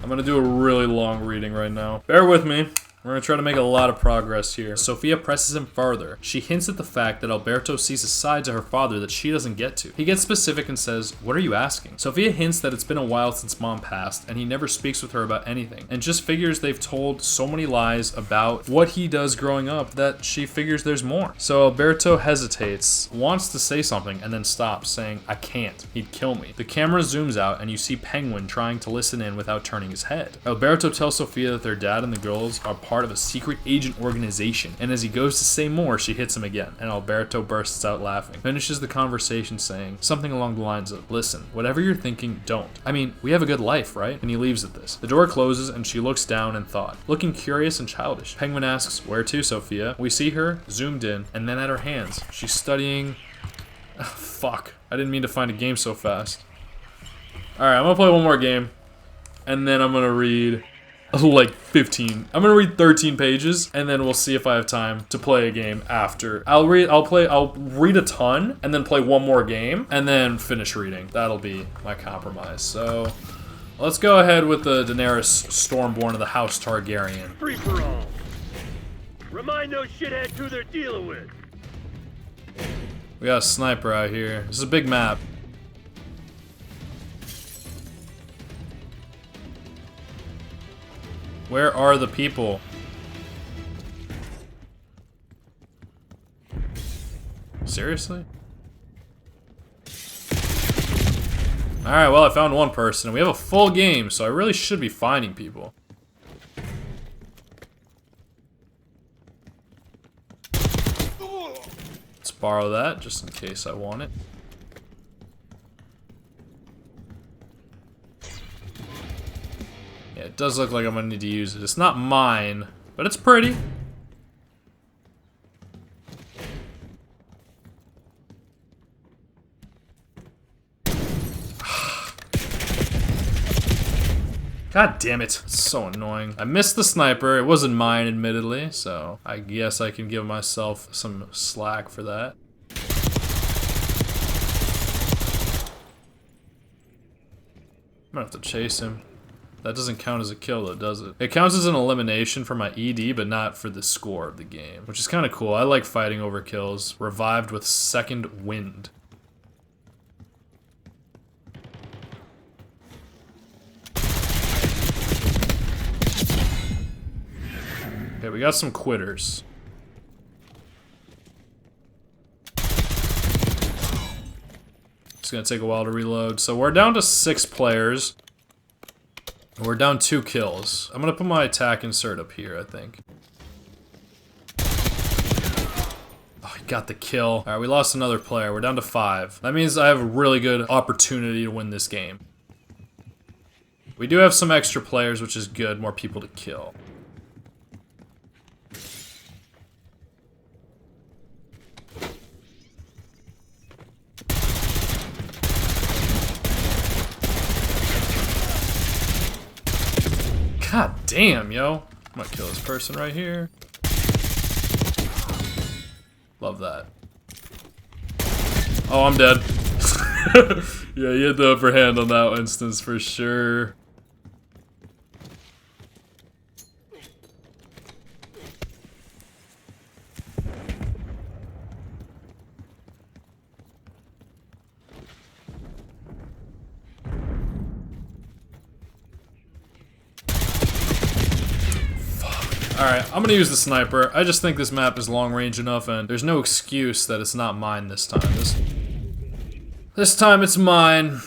I'm gonna do a really long reading right now. Bear with me. We're gonna try to make a lot of progress here. Sofia presses him further. She hints at the fact that Alberto sees a side to her father that she doesn't get to. He gets specific and says, "What are you asking?" Sofia hints that it's been a while since mom passed, and he never speaks with her about anything, and just figures they've told so many lies about what he does growing up that she figures there's more. So Alberto hesitates, wants to say something, and then stops, saying, "I can't. He'd kill me." The camera zooms out, and you see Penguin trying to listen in without turning his head. Alberto tells Sofia that their dad and the girls are part of a secret agent organization. And as he goes to say more, she hits him again, and Alberto bursts out laughing. Finishes the conversation saying something along the lines of, listen, whatever you're thinking, don't. I mean, we have a good life, right? And he leaves at this. The door closes and she looks down in thought, looking curious and childish. Penguin asks, where to, Sophia? We see her, zoomed in, and then at her hands. She's studying... Oh, fuck. I didn't mean to find a game so fast. Alright, I'm gonna play one more game. And then I'm gonna read... like 15. I'm gonna read 13 pages, and then we'll see if I have time to play a game after. I'll read a ton, and then play one more game, and then finish reading. That'll be my compromise. So, let's go ahead with the Daenerys Stormborn of the House Targaryen. Free for all. Remind those shitheads who they're dealing with. We got a sniper out here. This is a big map. Where are the people? Seriously? Alright, well, I found one person. We have a full game, so I really should be finding people. Let's borrow that, just in case I want it. Yeah, it does look like I'm gonna need to use it. It's not mine, but it's pretty. God damn it. It's so annoying. I missed the sniper. It wasn't mine, admittedly, so I guess I can give myself some slack for that. I'm gonna have to chase him. That doesn't count as a kill though, does it? It counts as an elimination for my ED, but not for the score of the game, which is kind of cool. I like fighting over kills. Revived with second wind. Okay, we got some quitters. It's gonna take a while to reload. So we're down to 6 players. We're down 2 kills. I'm gonna put my attack insert up here, I think. Oh, he got the kill. Alright, we lost another player. We're down to 5. That means I have a really good opportunity to win this game. We do have some extra players, which is good. More people to kill. God damn, yo. I'm gonna kill this person right here. Love that. Oh, I'm dead. Yeah, you had the upper hand on that instance for sure. Alright, I'm gonna use the sniper. I just think this map is long range enough and there's no excuse that it's not mine this time. This time it's mine.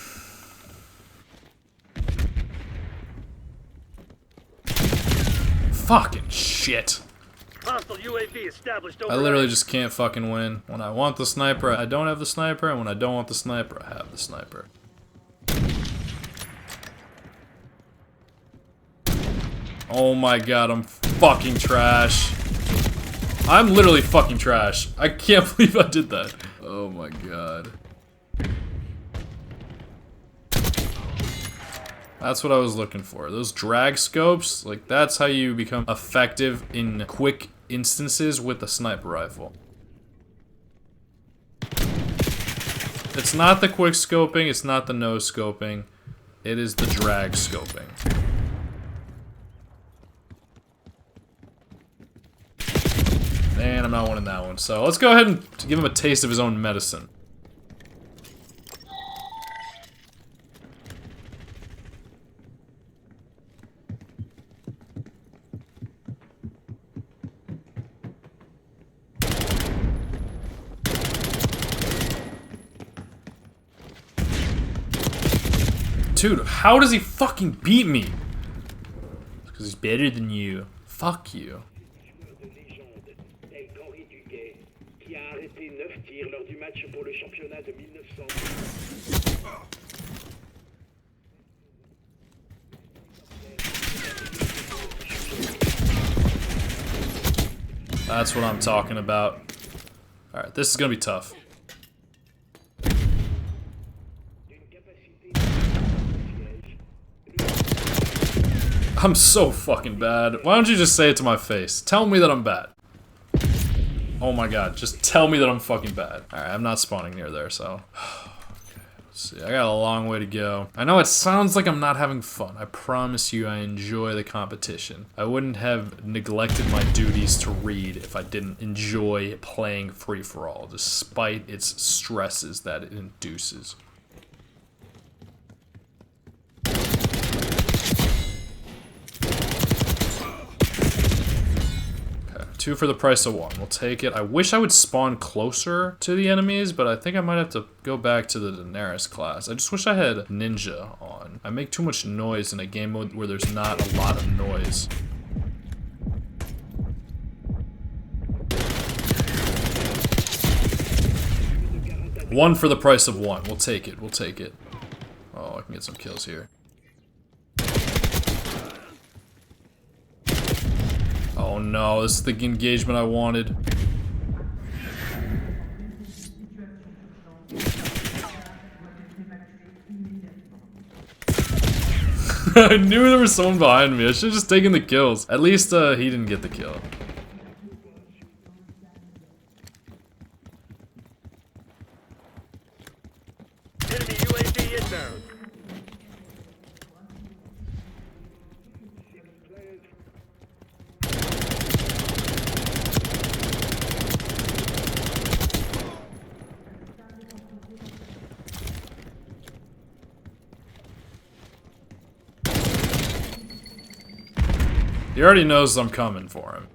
Fucking shit. Hostile UAV established over. I literally just can't fucking win. When I want the sniper, I don't have the sniper, and when I don't want the sniper, I have the sniper. Oh my god, I'm fucking trash. I'm literally fucking trash. I can't believe I did that. Oh my god. That's what I was looking for. Those drag scopes, like that's how you become effective in quick instances with a sniper rifle. It's not the quick scoping, it's not the no scoping. It is the drag scoping. And I'm not winning that one. So let's go ahead and give him a taste of his own medicine. Dude, how does he fucking beat me? Because he's better than you. Fuck you. de légende, tel qu'Henri Duguay, qui a arrêté 9 tirs lors du match pour le championnat de 1900. That's what I'm talking about. Alright, this is gonna be tough. I'm so fucking bad. Why don't you just say it to my face? Tell me that I'm bad. Oh my god, just tell me that I'm fucking bad. Alright, I'm not spawning near there, so... Okay, let's see, I got a long way to go. I know it sounds like I'm not having fun. I promise you I enjoy the competition. I wouldn't have neglected my duties to read if I didn't enjoy playing free-for-all, despite its stresses that it induces. 2 for the price of 1. We'll take it. I wish I would spawn closer to the enemies, but I think I might have to go back to the Daenerys class. I just wish I had Ninja on. I make too much noise in a game mode where there's not a lot of noise. One for the price of 1. We'll take it. We'll take it. Oh, I can get some kills here. Oh no, this is the engagement I wanted. I knew there was someone behind me. I should have just taken the kills. At least he didn't get the kill. Enemy UAV inbound. He already knows I'm coming for him.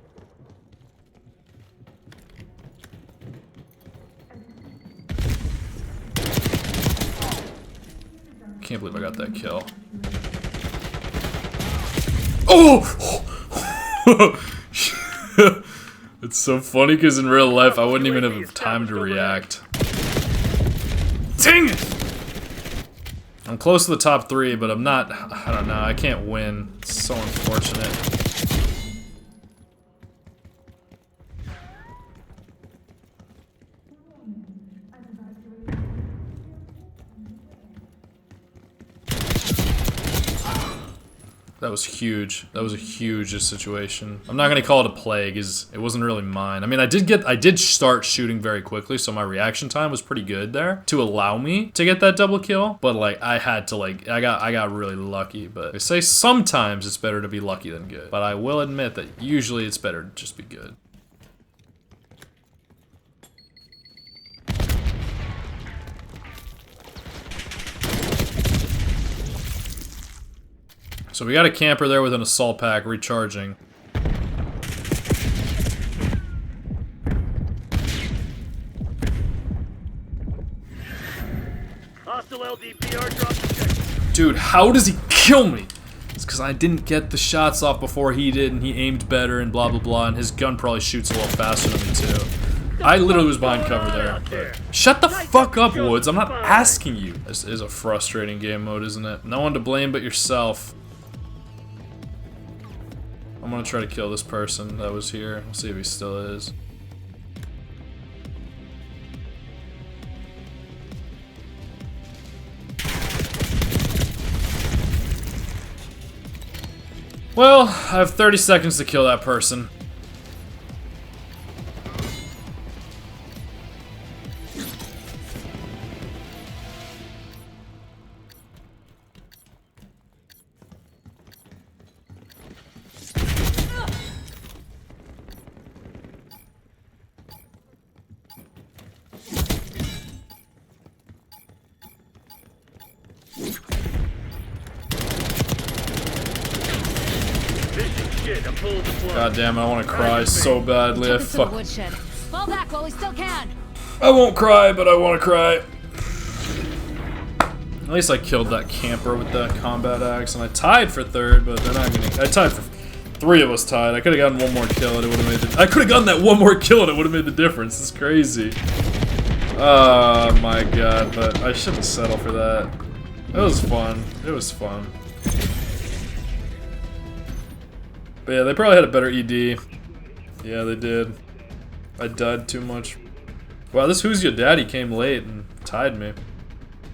Can't believe I got that kill. Oh! It's so funny because in real life I wouldn't even have time to react. Dang it! I'm close to the top 3, but I'm not, I don't know, I can't win. It's so unfortunate. That was huge. That was a huge situation. I'm not gonna call it a plague, as it wasn't really mine. I mean, I did start shooting very quickly, so my reaction time was pretty good there to allow me to get that double kill. But like, I had to like, I got really lucky. But they say sometimes it's better to be lucky than good. But I will admit that usually it's better to just be good. So we got a camper there with an assault pack recharging. Hostile LDPR drop detected. Dude, how does he kill me? It's because I didn't get the shots off before he did, and he aimed better, and blah blah blah, and his gun probably shoots a little faster than me too. I literally was behind cover there. But shut the fuck up, Woods. I'm not asking you. This is a frustrating game mode, isn't it? No one to blame but yourself. I'm gonna try to kill this person that was here. We'll see if he still is. Well, I have 30 seconds to kill that person. God damn it, I want to cry so badly. Took us to the woodshed. Fall back while we still can. I won't cry, but I want to cry. At least I killed that camper with that combat axe, and I tied for 3rd, but they're not gonna. I tied for 3 of us tied. I could have gotten one more kill and it would have made I could have gotten that one more kill and it would have made the difference. It's crazy. Oh my god, but I shouldn't settle for that. It was fun. It was fun. But yeah, they probably had a better ED. Yeah, they did. I died too much. Wow, this Who's Your Daddy came late and tied me.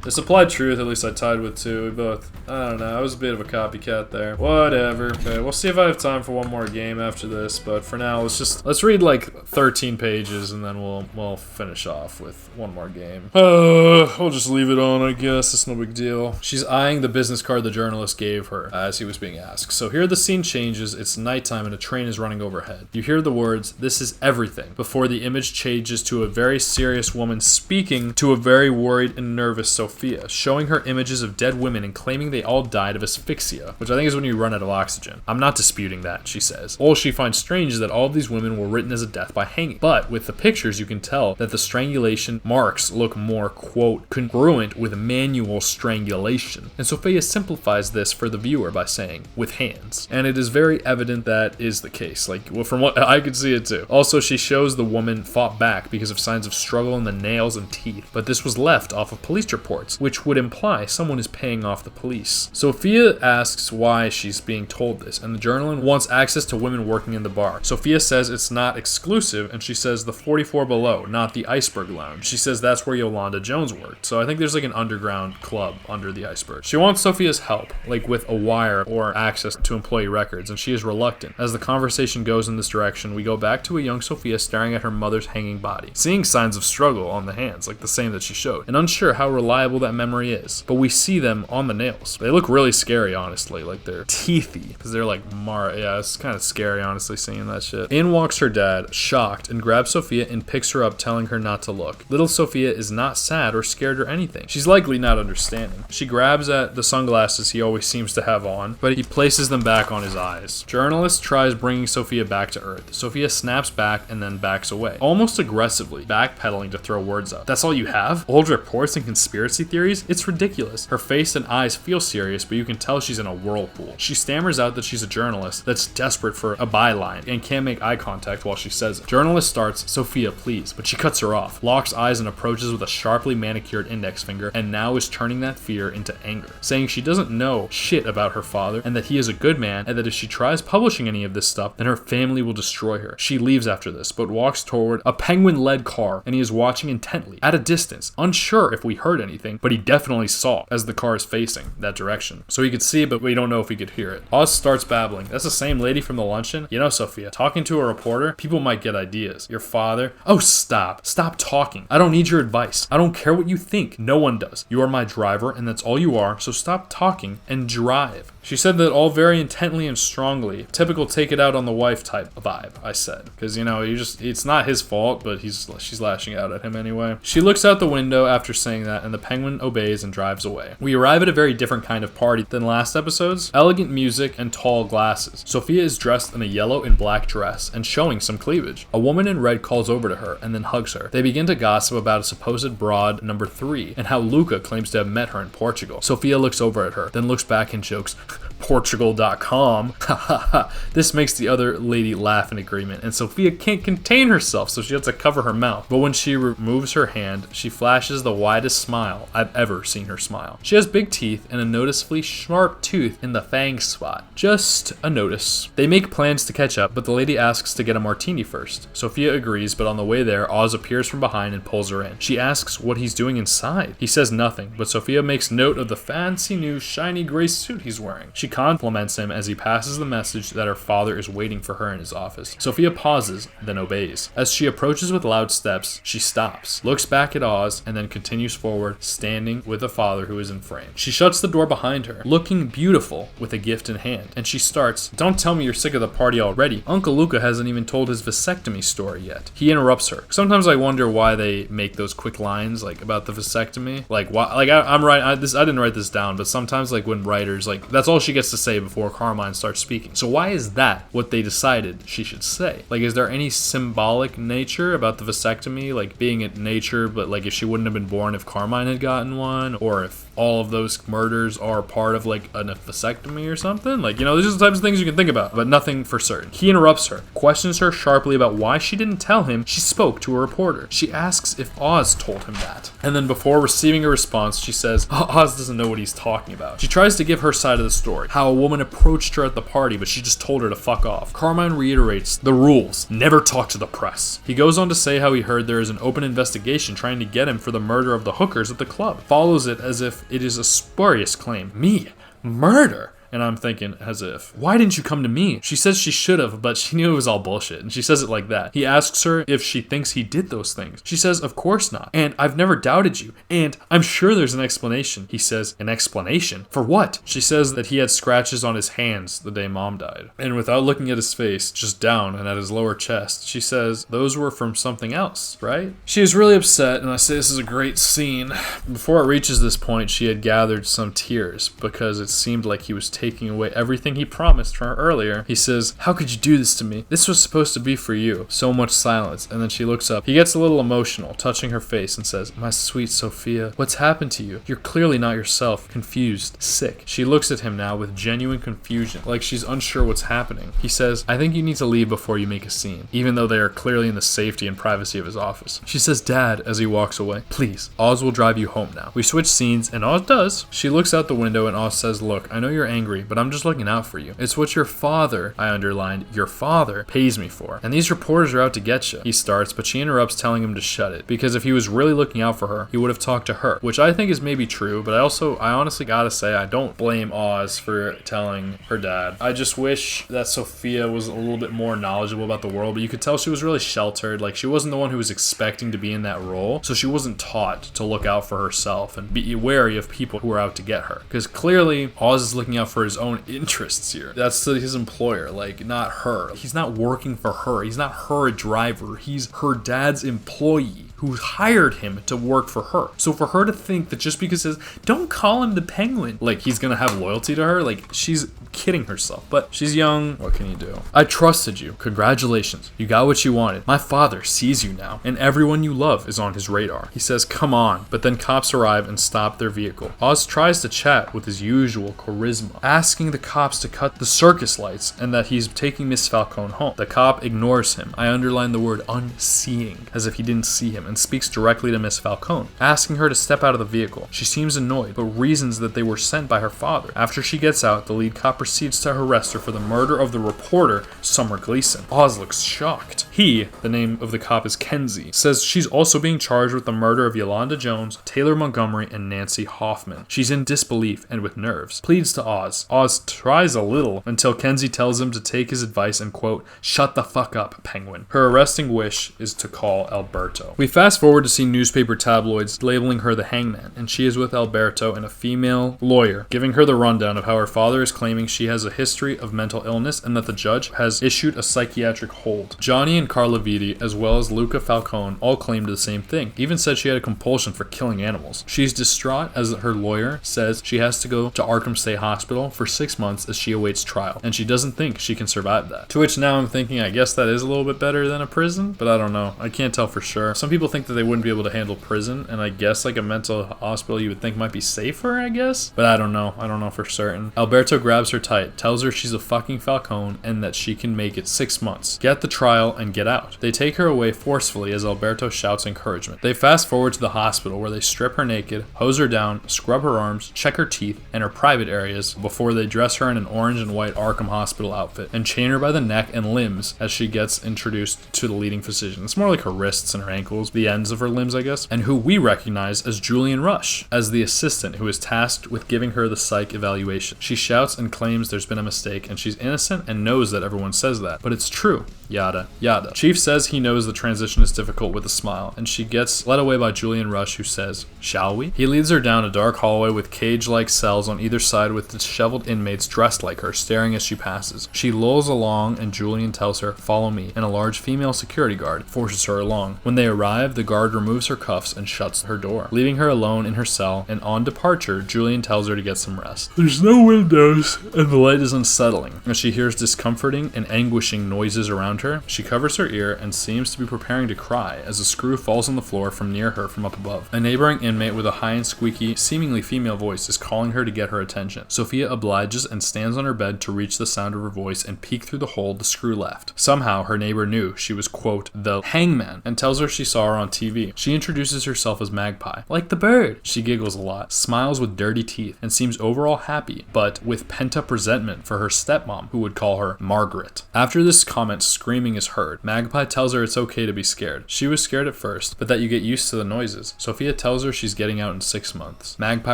This Applied Truth, at least I tied with 2. We both, I don't know, I was a bit of a copycat there. Whatever. Okay, we'll see if I have time for one more game after this, but for now, let's read like 13 pages and then we'll finish off with one more game. We'll just leave it on, I guess. It's no big deal. She's eyeing the business card the journalist gave her as he was being asked. So here the scene changes. It's nighttime and a train is running overhead. You hear the words, "This is everything," before the image changes to a very serious woman speaking to a very worried and nervous Sophia, showing her images of dead women and claiming they all died of asphyxia, which I think is when you run out of oxygen. "I'm not disputing that," she says. All she finds strange is that all of these women were written as a death by hanging. But with the pictures, you can tell that the strangulation marks look more, quote, congruent with manual strangulation. And Sophia simplifies this for the viewer by saying, "with hands." And it is very evident that is the case. Like, well, from what I could see it too. Also, she shows the woman fought back because of signs of struggle in the nails and teeth. But this was left off of police reports, which would imply someone is paying off the police. Sophia asks why she's being told this, and the journalist wants access to women working in the bar. Sophia says it's not exclusive, and she says the 44 below, not the Iceberg Lounge. She says that's where Yolanda Jones worked. So I think there's like an underground club under the iceberg. She wants Sophia's help, like with a wire or access to employee records, and she is reluctant. As the conversation goes in this direction, we go back to a young Sophia staring at her mother's hanging body, seeing signs of struggle on the hands, like the same that she showed, and unsure how reliable that memory is. But we see them on the nails. They look really scary, honestly, like they're teethy, because they're like yeah, it's kind of scary, honestly, seeing that shit. In walks her dad, shocked, and grabs Sophia and picks her up, telling her not to look. Little Sophia is not sad or scared or anything. She's likely not understanding. She grabs at the sunglasses he always seems to have on, but he places them back on his eyes. Journalist tries bringing Sophia back to Earth. Sophia snaps back and then backs away, almost aggressively, backpedaling to throw words out. "That's all you have? Old reports and conspiracy theories? It's ridiculous." Her face and eyes feel serious, but you can tell she's in a whirlpool. She stammers out that she's a journalist that's desperate for a byline and can't make eye contact while she says it. Journalist starts, "Sophia, please," but she cuts her off, locks eyes and approaches with a sharply manicured index finger, and now is turning that fear into anger, saying she doesn't know shit about her father and that he is a good man, and that if she tries publishing any of this stuff, then her family will destroy her. She leaves after this, but walks toward a Penguin-led car, and he is watching intently, at a distance, unsure if we heard anything, but he definitely saw as the car is facing that direction. So he could see it, but we don't know if he could hear it. Oz starts babbling. "That's the same lady from the luncheon? You know, Sophia, talking to a reporter, people might get ideas. Your father..." "Oh, stop. Stop talking. I don't need your advice. I don't care what you think. No one does. You are my driver, and that's all you are, so stop talking and drive." She said that all very intently and strongly. Typical take it out on the wife type vibe, I said. Because, you know, it's not his fault, but she's lashing out at him anyway. She looks out the window after saying that, and the penguin obeys and drives away. We arrive at a very different kind of party than last episode's. Elegant music and tall glasses. Sophia is dressed in a yellow and black dress and showing some cleavage. A woman in red calls over to her and then hugs her. They begin to gossip about a supposed broad number 3 and how Luca claims to have met her in Portugal. Sophia looks over at her, then looks back and jokes, "Portugal.com. Ha ha ha." This makes the other lady laugh in agreement, and Sophia can't contain herself, so she has to cover her mouth. But when she removes her hand, she flashes the widest smile I've ever seen her smile. She has big teeth and a noticeably sharp tooth in the fang spot. Just a notice. They make plans to catch up, but the lady asks to get a martini first. Sophia agrees, but on the way there, Oz appears from behind and pulls her in. She asks what he's doing inside. He says nothing, but Sophia makes note of the fancy new shiny gray suit he's wearing. She compliments him as he passes the message that her father is waiting for her in his office. Sophia pauses, then obeys. As she approaches with loud steps, she stops, looks back at Oz, and then continues forward, standing with the father who is in frame. She shuts the door behind her, looking beautiful with a gift in hand, and she starts, "Don't tell me you're sick of the party already. Uncle Luca hasn't even told his vasectomy story yet." He interrupts her. Sometimes I wonder why they make those quick lines, like, about the vasectomy. Like, why? Like, I didn't write this down, but sometimes, like, when writers, like, that's all she gets to say before Carmine starts speaking. So why is that what they decided she should say? Like, is there any symbolic nature about the vasectomy, like being in nature, but like if she wouldn't have been born if Carmine had gotten one, or if all of those murders are part of like a vasectomy or something. Like, you know, these are the types of things you can think about, but nothing for certain. He interrupts her, questions her sharply about why she didn't tell him she spoke to a reporter. She asks if Oz told him that. And then before receiving a response, she says Oz doesn't know what he's talking about. She tries to give her side of the story, how a woman approached her at the party, but she just told her to fuck off. Carmine reiterates the rules: never talk to the press. He goes on to say how he heard there is an open investigation trying to get him for the murder of the hookers at the club. Follows it as if it is a spurious claim. Me? Murder? And I'm thinking, as if, why didn't you come to me? She says she should have, but she knew it was all bullshit. And she says it like that. He asks her if she thinks he did those things. She says, of course not. And I've never doubted you. And I'm sure there's an explanation. He says, an explanation? For what? She says that he had scratches on his hands the day Mom died. And without looking at his face, just down and at his lower chest, she says, those were from something else, right? She is really upset, and I say this is a great scene. Before it reaches this point, she had gathered some tears because it seemed like he was taking away everything he promised from her earlier. He says, how could you do this to me? This was supposed to be for you. So much silence, and then she looks up. He gets a little emotional, touching her face, and says, my sweet Sophia, what's happened to you? You're clearly not yourself, confused, sick. She looks at him now with genuine confusion, like she's unsure what's happening. He says, I think you need to leave before you make a scene, even though they are clearly in the safety and privacy of his office. She says, Dad, as he walks away, please, Oz will drive you home now. We switch scenes, and Oz does. She looks out the window, and Oz says, look, I know you're angry, but I'm just looking out for you. It's what your father, I underlined, your father, pays me for. And these reporters are out to get you. He starts, but she interrupts, telling him to shut it. Because if he was really looking out for her, he would have talked to her. Which I think is maybe true, but I honestly gotta say, I don't blame Oz for telling her dad. I just wish that Sophia was a little bit more knowledgeable about the world, but you could tell she was really sheltered. Like, she wasn't the one who was expecting to be in that role, so she wasn't taught to look out for herself and be wary of people who are out to get her. Because clearly, Oz is looking out for his own interests here. That's his employer, like, not her. He's not working for her. He's not her driver. He's her dad's employee who hired him to work for her. So for her to think that just because it says, don't call him the Penguin, like he's gonna have loyalty to her, like she's kidding herself. But she's young. What can you do? I trusted you. Congratulations. You got what you wanted. My father sees you now, and everyone you love is on his radar. He says, come on. But then cops arrive and stop their vehicle. Oz tries to chat with his usual charisma, asking the cops to cut the circus lights and that he's taking Miss Falcone home. The cop ignores him. I underline the word unseeing, as if he didn't see him, and speaks directly to Miss Falcone, asking her to step out of the vehicle. She seems annoyed, but reasons that they were sent by her father. After she gets out, the lead cop proceeds to arrest her for the murder of the reporter, Summer Gleason. Oz looks shocked. He, the name of the cop is Kenzie, says she's also being charged with the murder of Yolanda Jones, Taylor Montgomery, and Nancy Hoffman. She's in disbelief and with nerves. Pleads to Oz. Oz tries a little until Kenzie tells him to take his advice and quote, shut the fuck up, Penguin. Her arresting wish is to call Alberto. We fast forward to see newspaper tabloids labeling her the hangman, and she is with Alberto and a female lawyer, giving her the rundown of how her father is claiming she has a history of mental illness and that the judge has issued a psychiatric hold. Johnny and Carla Vitti, as well as Luca Falcone, all claimed the same thing, even said she had a compulsion for killing animals. She's distraught as her lawyer says she has to go to Arkham State Hospital for 6 months as she awaits trial, and she doesn't think she can survive that. To which now I'm thinking, I guess that is a little bit better than a prison, but I don't know. I can't tell for sure. Some people think that they wouldn't be able to handle prison, and I guess like a mental hospital you would think might be safer, I guess, but I don't know. I don't know for certain. Alberto grabs her tight, tells her she's a fucking Falcone and that she can make it 6 months, get the trial, and get out. They take her away forcefully as Alberto shouts encouragement. They fast forward to the hospital where they strip her naked, hose her down, scrub her arms, check her teeth and her private areas before they dress her in an orange and white Arkham Hospital outfit and chain her by the neck and limbs as she gets introduced to the leading physician. It's more like her wrists and her ankles, the ends of her limbs, I guess, and who we recognize as Julian Rush, as the assistant who is tasked with giving her the psych evaluation. She shouts and claims there's been a mistake and she's innocent and knows that everyone says that, but it's true. Yada, yada. Chief says he knows the transition is difficult with a smile, and she gets led away by Julian Rush, who says, shall we? He leads her down a dark hallway with cage-like cells on either side with disheveled inmates dressed like her, staring as she passes. She lolls along, and Julian tells her, follow me, and a large female security guard forces her along. When they arrive, arrive, the guard removes her cuffs and shuts her door, leaving her alone in her cell, and on departure, Julian tells her to get some rest. There's no windows, and the light is unsettling. As she hears discomforting and anguishing noises around her, she covers her ear and seems to be preparing to cry as a screw falls on the floor from near her from up above. A neighboring inmate with a high and squeaky, seemingly female voice is calling her to get her attention. Sophia obliges and stands on her bed to reach the sound of her voice and peek through the hole the screw left. Somehow, her neighbor knew she was, quote, the hangman, and tells her she saw her on TV. She introduces herself as Magpie. Like the bird. She giggles a lot, smiles with dirty teeth, and seems overall happy, but with pent-up resentment for her stepmom, who would call her Margaret. After this comment, screaming is heard. Magpie tells her it's okay to be scared. She was scared at first, but that you get used to the noises. Sophia tells her she's getting out in 6 months. Magpie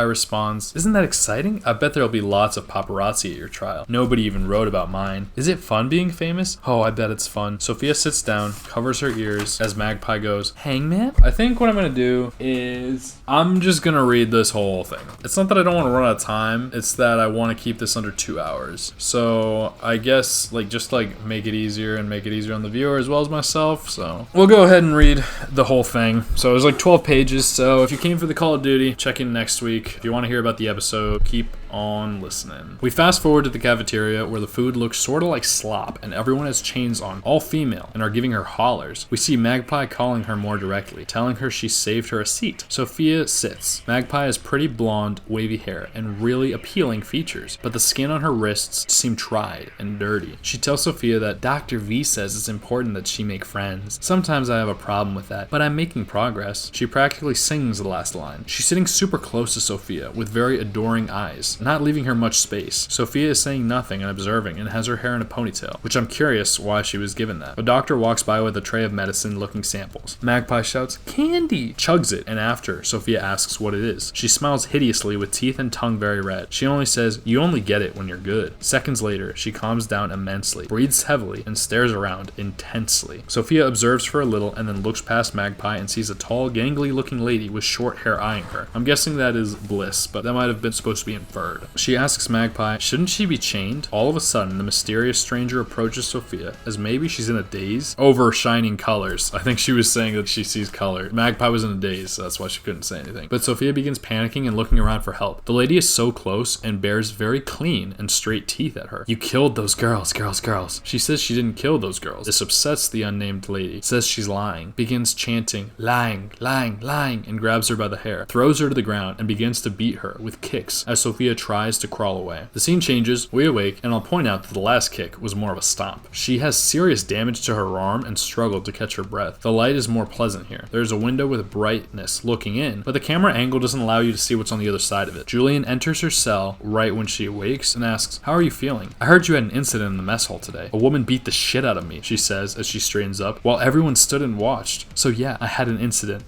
responds, isn't that exciting? I bet there'll be lots of paparazzi at your trial. Nobody even wrote about mine. Is it fun being famous? Oh, I bet it's fun. Sophia sits down, covers her ears as Magpie goes, hangman? I think what I'm gonna do is I'm just gonna read this whole thing. It's not that I don't want to run out of time, it's that I want to keep this under 2 hours. So I guess just make it easier and make it easier on the viewer as well as myself. So we'll go ahead and read the whole thing. So it was 12 pages. So if you came for the Call of Duty, check in next week. If you want to hear about the episode, keep on listening. We fast forward to the cafeteria where the food looks sort of like slop and everyone has chains on, all female, and are giving her hollers. We see Magpie calling her more directly, telling her she saved her a seat. Sophia sits. Magpie has pretty blonde, wavy hair and really appealing features, but the skin on her wrists seem tried and dirty. She tells Sophia that Dr. V says it's important that she make friends. Sometimes I have a problem with that, but I'm making progress. She practically sings the last line. She's sitting super close to Sophia with very adoring eyes, not leaving her much space. Sophia is saying nothing and observing and has her hair in a ponytail, which I'm curious why she was given that. A doctor walks by with a tray of medicine looking samples. Magpie shouts, candy! Chugs it, and after, Sophia asks what it is. She smiles hideously with teeth and tongue very red. She only says, you only get it when you're good. Seconds later, she calms down immensely, breathes heavily, and stares around intensely. Sophia observes for a little and then looks past Magpie and sees a tall, gangly looking lady with short hair eyeing her. I'm guessing that is Bliss, but that might have been supposed to be inferred. She asks Magpie, shouldn't she be chained? All of a sudden, the mysterious stranger approaches Sophia, as maybe she's in a daze over shining colors. I think she was saying that she sees color. Magpie was in a daze, so that's why she couldn't say anything. But Sophia begins panicking and looking around for help. The lady is so close and bears very clean and straight teeth at her. You killed those girls. She says she didn't kill those girls. This upsets the unnamed lady. Says she's lying. Begins chanting, lying, and grabs her by the hair. Throws her to the ground and begins to beat her with kicks as Sophia tries to crawl away. The scene changes, we awake, and I'll point out that the last kick was more of a stomp. She has serious damage to her arm and struggled to catch her breath. The light is more pleasant here. There's a window with brightness looking in, but the camera angle doesn't allow you to see what's on the other side of it. Julian enters her cell right when she awakes and asks, how are you feeling? I heard you had an incident in the mess hall today. A woman beat the shit out of me, she says as she straightens up, while everyone stood and watched. So yeah, I had an incident.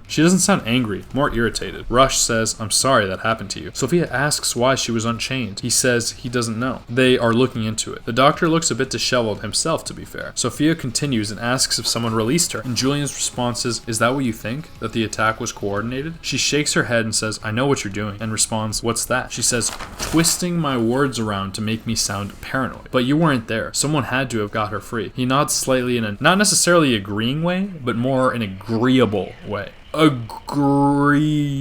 She doesn't sound angry, more irritated. Rush says, I'm sorry that happened to you. Sophia asks why she was unchained. He says he doesn't know. They are looking into it. The doctor looks a bit disheveled himself, to be fair. Sophia continues and asks if someone released her, and Julian's response is that what you think? That the attack was coordinated? She shakes her head and says, I know what you're doing, and responds, what's that? She says, twisting my words around to make me sound paranoid. But you weren't there. Someone had to have got her free. He nods slightly in a not necessarily agreeing way, but more an agreeable way. Agreeable,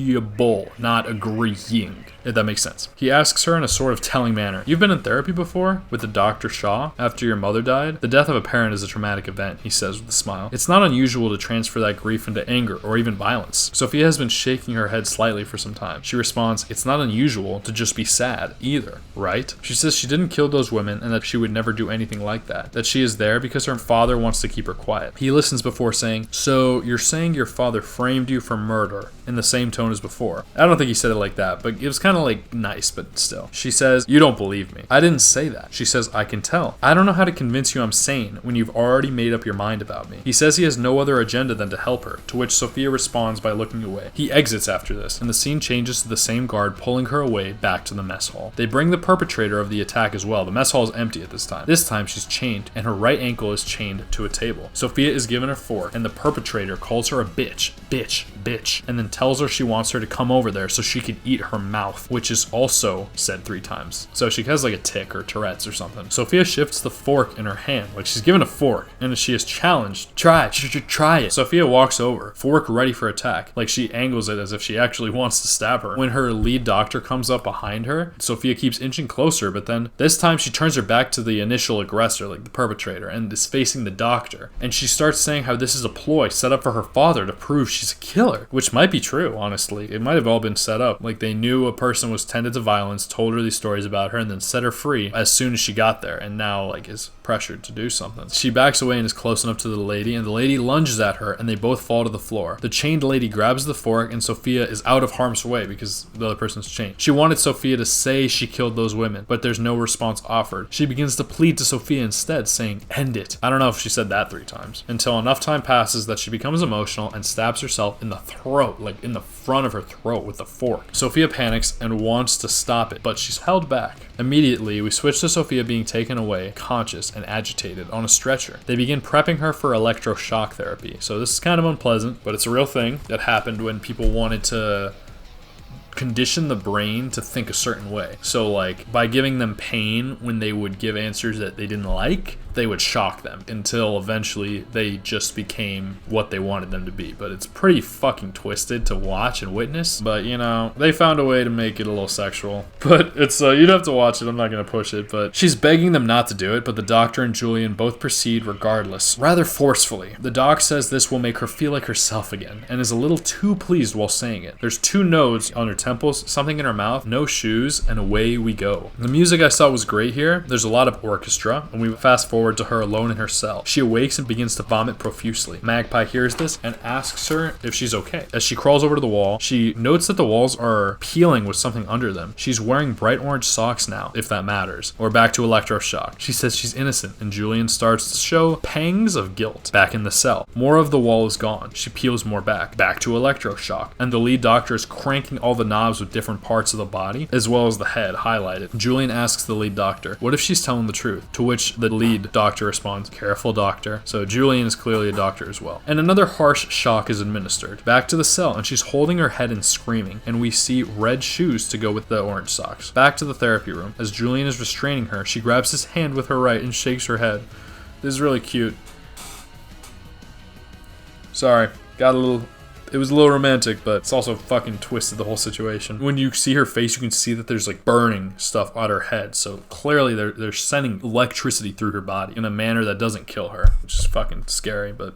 not agreeing, if that makes sense. He asks her in a sort of telling manner, you've been in therapy before? With the Dr. Shaw? After your mother died? The death of a parent is a traumatic event, he says with a smile. It's not unusual to transfer that grief into anger or even violence. Sophia has been shaking her head slightly for some time. She responds, it's not unusual to just be sad, either, right? She says she didn't kill those women and that she would never do anything like that. That she is there because her father wants to keep her quiet. He listens before saying, so you're saying your father framed you for murder, in the same tone as before. I don't think he said it like that, but it was kind of nice, but still. She says, you don't believe me. I didn't say that. She says, I can tell. I don't know how to convince you I'm sane when you've already made up your mind about me. He says he has no other agenda than to help her, to which Sophia responds by looking away. He exits after this, and the scene changes to the same guard pulling her away back to the mess hall. They bring the perpetrator of the attack as well. The mess hall is empty at this time. This time she's chained, and her right ankle is chained to a table. Sophia is given a fork, and the perpetrator calls her a bitch, and then tells her she wants her to come over there so she can eat her mouth. F, which is also said 3 times. So she has like a tic or Tourette's or something. Sophia shifts the fork in her hand, like she's given a fork, and she is challenged. Try it. Sophia walks over, fork ready for attack, like she angles it as if she actually wants to stab her. When her lead doctor comes up behind her, Sophia keeps inching closer, but then this time she turns her back to the initial aggressor, like the perpetrator, and is facing the doctor. And she starts saying how this is a ploy set up for her father to prove she's a killer, which might be true, honestly. It might have all been set up. Like they knew a person was tended to violence, told her these stories about her, and then set her free as soon as she got there, and now like is pressured to do something. She backs away and is close enough to the lady, and the lady lunges at her, and they both fall to the floor. The chained lady grabs the fork, and Sophia is out of harm's way because the other person's chained. She wanted Sophia to say she killed those women, but there's no response offered. She begins to plead to Sophia instead, saying, "End it." I don't know if she said that 3 times, until enough time passes that she becomes emotional and stabs herself in the throat, like in the front of her throat with the fork. Sophia panics and wants to stop it, but she's held back. Immediately, we switch to Sophia being taken away, conscious and agitated, on a stretcher. They begin prepping her for electroshock therapy. So this is kind of unpleasant, but it's a real thing that happened when people wanted to condition the brain to think a certain way. So like by giving them pain when they would give answers that they didn't like, they would shock them until eventually they just became what they wanted them to be. But it's pretty fucking twisted to watch and witness. But you know, they found a way to make it a little sexual. But it's you'd have to watch it. I'm not gonna push it. But she's begging them not to do it, but the doctor and Julian both proceed regardless, rather forcefully. The doc says this will make her feel like herself again, and is a little too pleased while saying it. There's 2 nodes on her temples, something in her mouth, no shoes, and away we go. The music I saw was great here. There's a lot of orchestra, and we fast forward to her alone in her cell. She awakes and begins to vomit profusely. Magpie hears this and asks her if she's okay. As she crawls over to the wall, she notes that the walls are peeling with something under them. She's wearing bright orange socks now, if that matters. We're back to electroshock. She says she's innocent, and Julian starts to show pangs of guilt. Back in the cell, more of the wall is gone. She peels more back to electroshock, and the lead doctor is cranking all the knobs with different parts of the body, as well as the head highlighted. Julian asks the lead doctor, what if she's telling the truth? To which the lead doctor responds, careful doctor. So Julian is clearly a doctor as well. And another harsh shock is administered. Back to the cell, and she's holding her head and screaming, and we see red shoes to go with the orange socks. Back to the therapy room. As Julian is restraining her, she grabs his hand with her right and shakes her head. This is really cute. Sorry, it was a little romantic, but it's also fucking twisted the whole situation. When you see her face, you can see that there's like burning stuff on her head. So clearly they're sending electricity through her body in a manner that doesn't kill her, which is fucking scary, but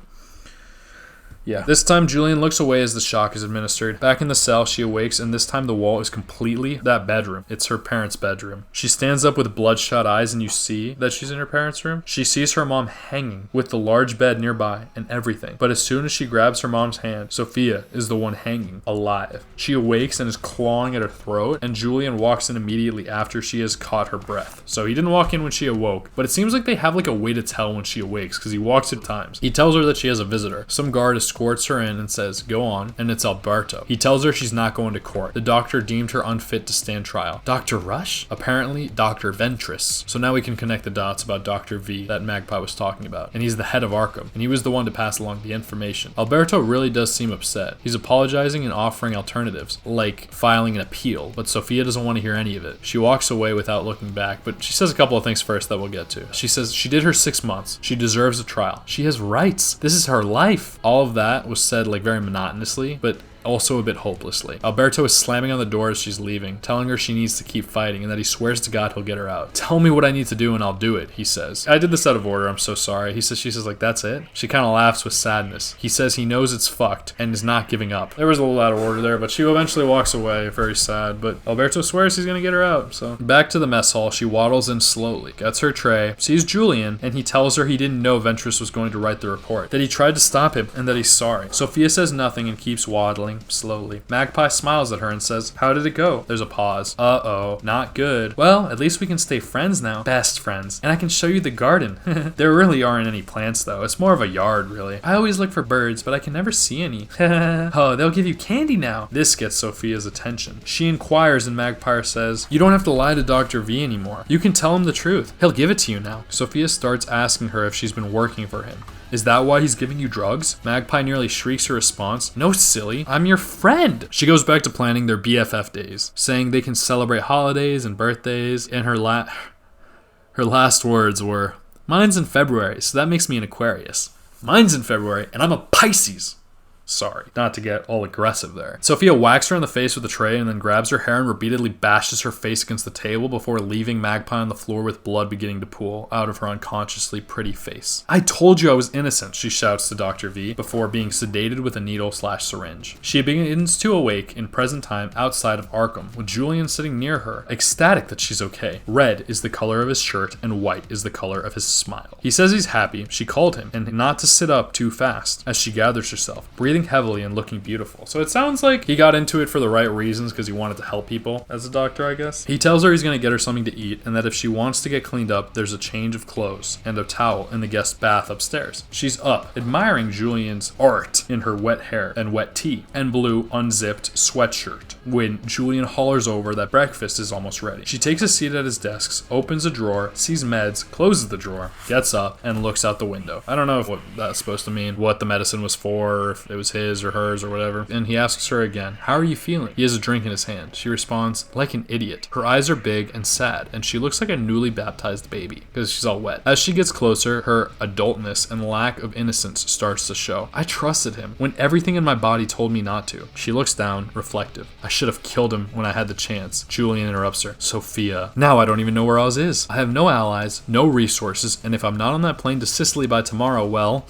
yeah. This time, Julian looks away as the shock is administered. Back in the cell, she awakes, and this time the wall is completely that bedroom. It's her parents' bedroom. She stands up with bloodshot eyes, and you see that she's in her parents' room. She sees her mom hanging with the large bed nearby and everything. But as soon as she grabs her mom's hand, Sophia is the one hanging, alive. She awakes and is clawing at her throat, and Julian walks in immediately after she has caught her breath. So he didn't walk in when she awoke, but it seems like they have like a way to tell when she awakes, because he walks 2 times. He tells her that she has a visitor. Some guard escorts her in and says, go on, and it's Alberto. He tells her she's not going to court. The doctor deemed her unfit to stand trial. Dr. Rush? Apparently, Dr. Ventress. So now we can connect the dots about Dr. V that Magpie was talking about. And he's the head of Arkham, and he was the one to pass along the information. Alberto really does seem upset. He's apologizing and offering alternatives, like filing an appeal, but Sophia doesn't want to hear any of it. She walks away without looking back, but she says a couple of things first that we'll get to. She says she did her 6 months. She deserves a trial. She has rights. This is her life. All of that was said like very monotonously, but also a bit hopelessly. Alberto is slamming on the door as she's leaving, telling her she needs to keep fighting and that he swears to God he'll get her out. Tell me what I need to do and I'll do it, he says. I did this out of order, I'm so sorry. She says like, that's it? She kind of laughs with sadness. He says he knows it's fucked and is not giving up. There was a little out of order there, but she eventually walks away, very sad, but Alberto swears he's gonna get her out, so. Back to the mess hall, she waddles in slowly, gets her tray, sees Julian, and he tells her he didn't know Ventress was going to write the report, that he tried to stop him, and that he's sorry. Sophia says nothing and keeps waddling slowly. Magpie smiles at her and says, how did it go? There's a pause. Uh-oh, not good. Well, at least we can stay friends now. Best friends. And I can show you the garden. There really aren't any plants though. It's more of a yard, really. I always look for birds, but I can never see any. Oh, they'll give you candy now. This gets Sophia's attention. She inquires and Magpie says, you don't have to lie to Dr. V anymore. You can tell him the truth. He'll give it to you now. Sophia starts asking her if she's been working for him. Is that why he's giving you drugs? Magpie nearly shrieks her response. No, silly. I'm your friend. She goes back to planning their BFF days, saying they can celebrate holidays and birthdays, and her last words were, mine's in February, so that makes me an Aquarius. Mine's in February, and I'm a Pisces. Sorry, not to get all aggressive there. Sophia whacks her in the face with a tray and then grabs her hair and repeatedly bashes her face against the table before leaving Magpie on the floor with blood beginning to pool out of her unconsciously pretty face. I told you I was innocent, she shouts to Dr. V before being sedated with a needle/syringe. She begins to awake in present time outside of Arkham, with Julian sitting near her, ecstatic that she's okay. Red is the color of his shirt and white is the color of his smile. He says he's happy she called him and not to sit up too fast as she gathers herself, breathing heavily and looking beautiful. So it sounds like he got into it for the right reasons because he wanted to help people as a doctor, I guess. He tells her he's going to get her something to eat and that if she wants to get cleaned up, there's a change of clothes and a towel in the guest bath upstairs. She's up, admiring Julian's art in her wet hair and wet tee and blue unzipped sweatshirt when Julian hollers over that breakfast is almost ready. She takes a seat at his desk, opens a drawer, sees meds, closes the drawer, gets up, and looks out the window. I don't know what that's supposed to mean, what the medicine was for, or if it was his or hers or whatever. And he asks her again, how are you feeling? He has a drink in his hand. She responds, like an idiot. Her eyes are big and sad, and she looks like a newly baptized baby because she's all wet. As she gets closer, her adultness and lack of innocence starts to show. I trusted him when everything in my body told me not to. She looks down, reflective. I should have killed him when I had the chance. Julian interrupts her. Sophia. Now I don't even know where Oz is. I have no allies, no resources, and if I'm not on that plane to Sicily by tomorrow, well,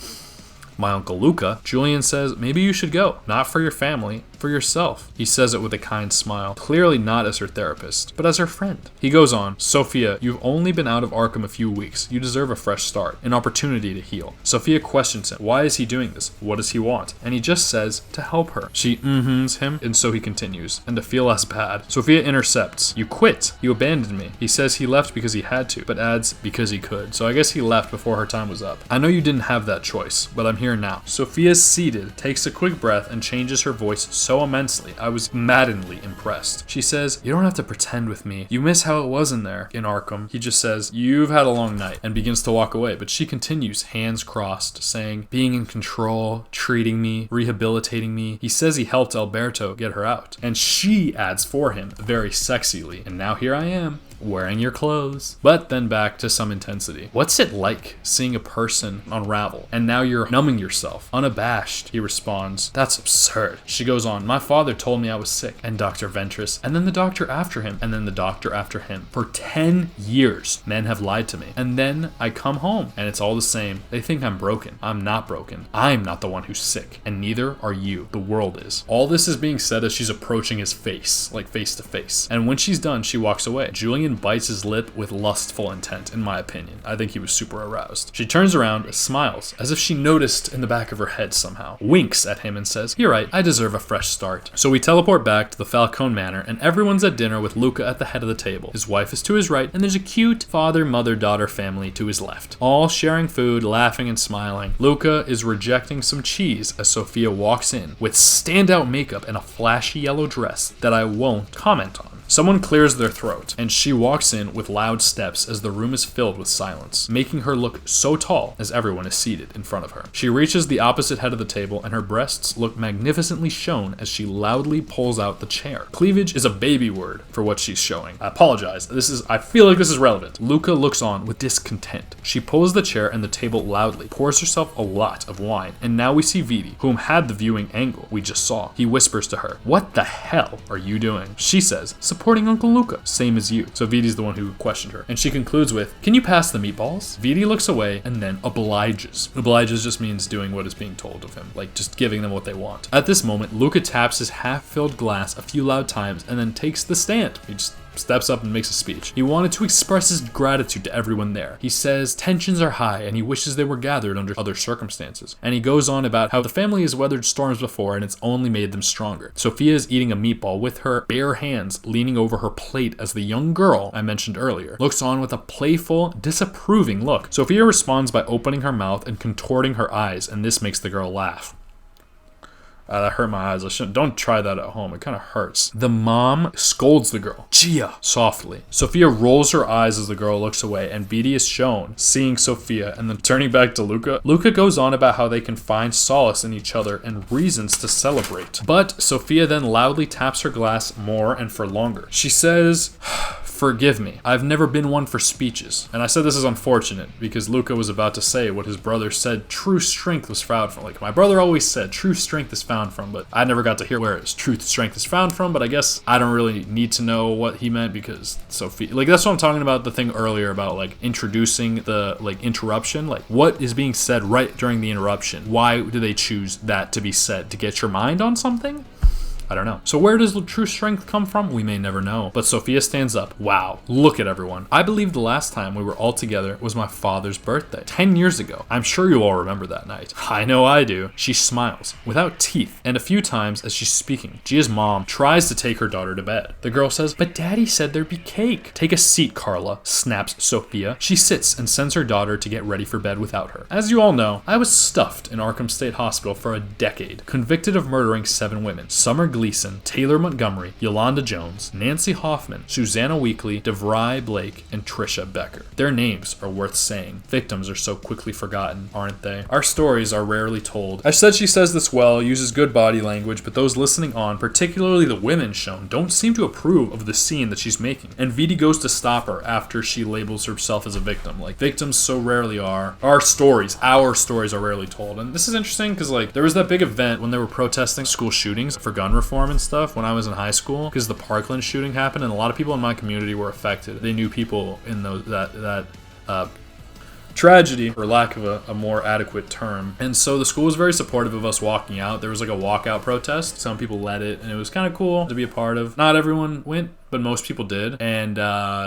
my Uncle Luca. Julian says, maybe you should go. Not for your family, for yourself. He says it with a kind smile, clearly not as her therapist, but as her friend. He goes on, Sophia, you've only been out of Arkham a few weeks. You deserve a fresh start, an opportunity to heal. Sophia questions him. Why is he doing this? What does he want? And he just says, to help her. She mm-hms him, and so he continues, and to feel less bad. Sophia intercepts. You quit. You abandoned me. He says he left because he had to, but adds, because he could. So I guess he left before her time was up. I know you didn't have that choice, but I'm here now. Sophia's seated, takes a quick breath, and changes her voice so immensely. I was maddeningly impressed. She says, you don't have to pretend with me. You miss how it was in there, in Arkham. He just says, you've had a long night, and begins to walk away, but she continues, hands crossed, saying, being in control, treating me, rehabilitating me. He says he helped Alberto get her out, and she adds for him, very sexily, and now here I am, wearing your clothes. But then back to some intensity. What's it like seeing a person unravel and now you're numbing yourself? Unabashed, he responds. That's absurd. She goes on, my father told me I was sick, and Dr. Ventress, and then the doctor after him, and then the doctor after him. For 10 years, men have lied to me. And then I come home and it's all the same. They think I'm broken. I'm not broken. I'm not the one who's sick, and neither are you. The world is. All this is being said as she's approaching his face, like face to face. And when she's done, she walks away. Julian bites his lip with lustful intent, in my opinion. I think he was super aroused. She turns around, smiles, as if she noticed in the back of her head somehow, winks at him and says, you're right, I deserve a fresh start. So we teleport back to the Falcone Manor, and everyone's at dinner with Luca at the head of the table. His wife is to his right, and there's a cute father, mother, daughter family to his left. All sharing food, laughing and smiling. Luca is rejecting some cheese as Sophia walks in with standout makeup and a flashy yellow dress that I won't comment on. Someone clears their throat, and she walks in with loud steps as the room is filled with silence, making her look so tall as everyone is seated in front of her. She reaches the opposite head of the table, and her breasts look magnificently shown as she loudly pulls out the chair. Cleavage is a baby word for what she's showing. I apologize. I feel like this is relevant. Luca looks on with discontent. She pulls the chair and the table loudly, pours herself a lot of wine, and now we see Vidi, whom had the viewing angle we just saw. He whispers to her, what the hell are you doing? She says, supporting Uncle Luca, same as you. So Vidi's the one who questioned her. And she concludes with, can you pass the meatballs? Vidi looks away and then obliges. Obliges just means doing what is being told of him, like just giving them what they want. At this moment, Luca taps his half-filled glass a few loud times and then takes the stand. He just steps up and makes a speech. He wanted to express his gratitude to everyone there. He says tensions are high and he wishes they were gathered under other circumstances. And he goes on about how the family has weathered storms before and it's only made them stronger. Sophia is eating a meatball with her bare hands leaning over her plate as the young girl I mentioned earlier looks on with a playful, disapproving look. Sophia responds by opening her mouth and contorting her eyes, and this makes the girl laugh. That hurt my eyes. I shouldn't. Don't try that at home. It kind of hurts. The mom scolds the girl, Gia, softly. Sophia rolls her eyes as the girl looks away, and Vidi is shown seeing Sophia and then turning back to Luca. Luca goes on about how they can find solace in each other and reasons to celebrate. But Sophia then loudly taps her glass more and for longer. She says, "Forgive me. I've never been one for speeches." And I said this is unfortunate because Luca was about to say what his brother said true strength was found from. Like, my brother always said true strength is found from, but I never got to hear where his truth strength is found from. But I guess I don't really need to know what he meant because Sophia, like, that's what I'm talking about, the thing earlier about like introducing the like interruption. Like, what is being said right during the interruption? Why do they choose that to be said? To get your mind on something? I don't know. So where does the true strength come from? We may never know. But Sophia stands up. Wow, look at everyone. I believe the last time we were all together was my father's birthday, 10 years ago. I'm sure you all remember that night. I know I do. She smiles, without teeth, and a few times as she's speaking, Gia's mom tries to take her daughter to bed. The girl says, "But Daddy said there'd be cake." "Take a seat, Carla," snaps Sophia. She sits and sends her daughter to get ready for bed without her. As you all know, I was stuffed in Arkham State Hospital for a decade, convicted of murdering 7 women. Summer Gleason, Taylor Montgomery, Yolanda Jones, Nancy Hoffman, Susanna Weekly, DeVry Blake, and Trisha Becker. Their names are worth saying. Victims are so quickly forgotten, aren't they? Our stories are rarely told. I said she says this well, uses good body language, but those listening on, particularly the women shown, don't seem to approve of the scene that she's making. And Vidi goes to stop her after she labels herself as a victim. Like, victims so rarely are. Our stories are rarely told. And this is interesting because, like, there was that big event when they were protesting school shootings for gun reform and stuff when I was in high school because the Parkland shooting happened and a lot of people in my community were affected. They knew people in those tragedy, for lack of a more adequate term. And so the school was very supportive of us walking out. There was like a walkout protest. Some people led it and it was kind of cool to be a part of. Not everyone went, but most people did. And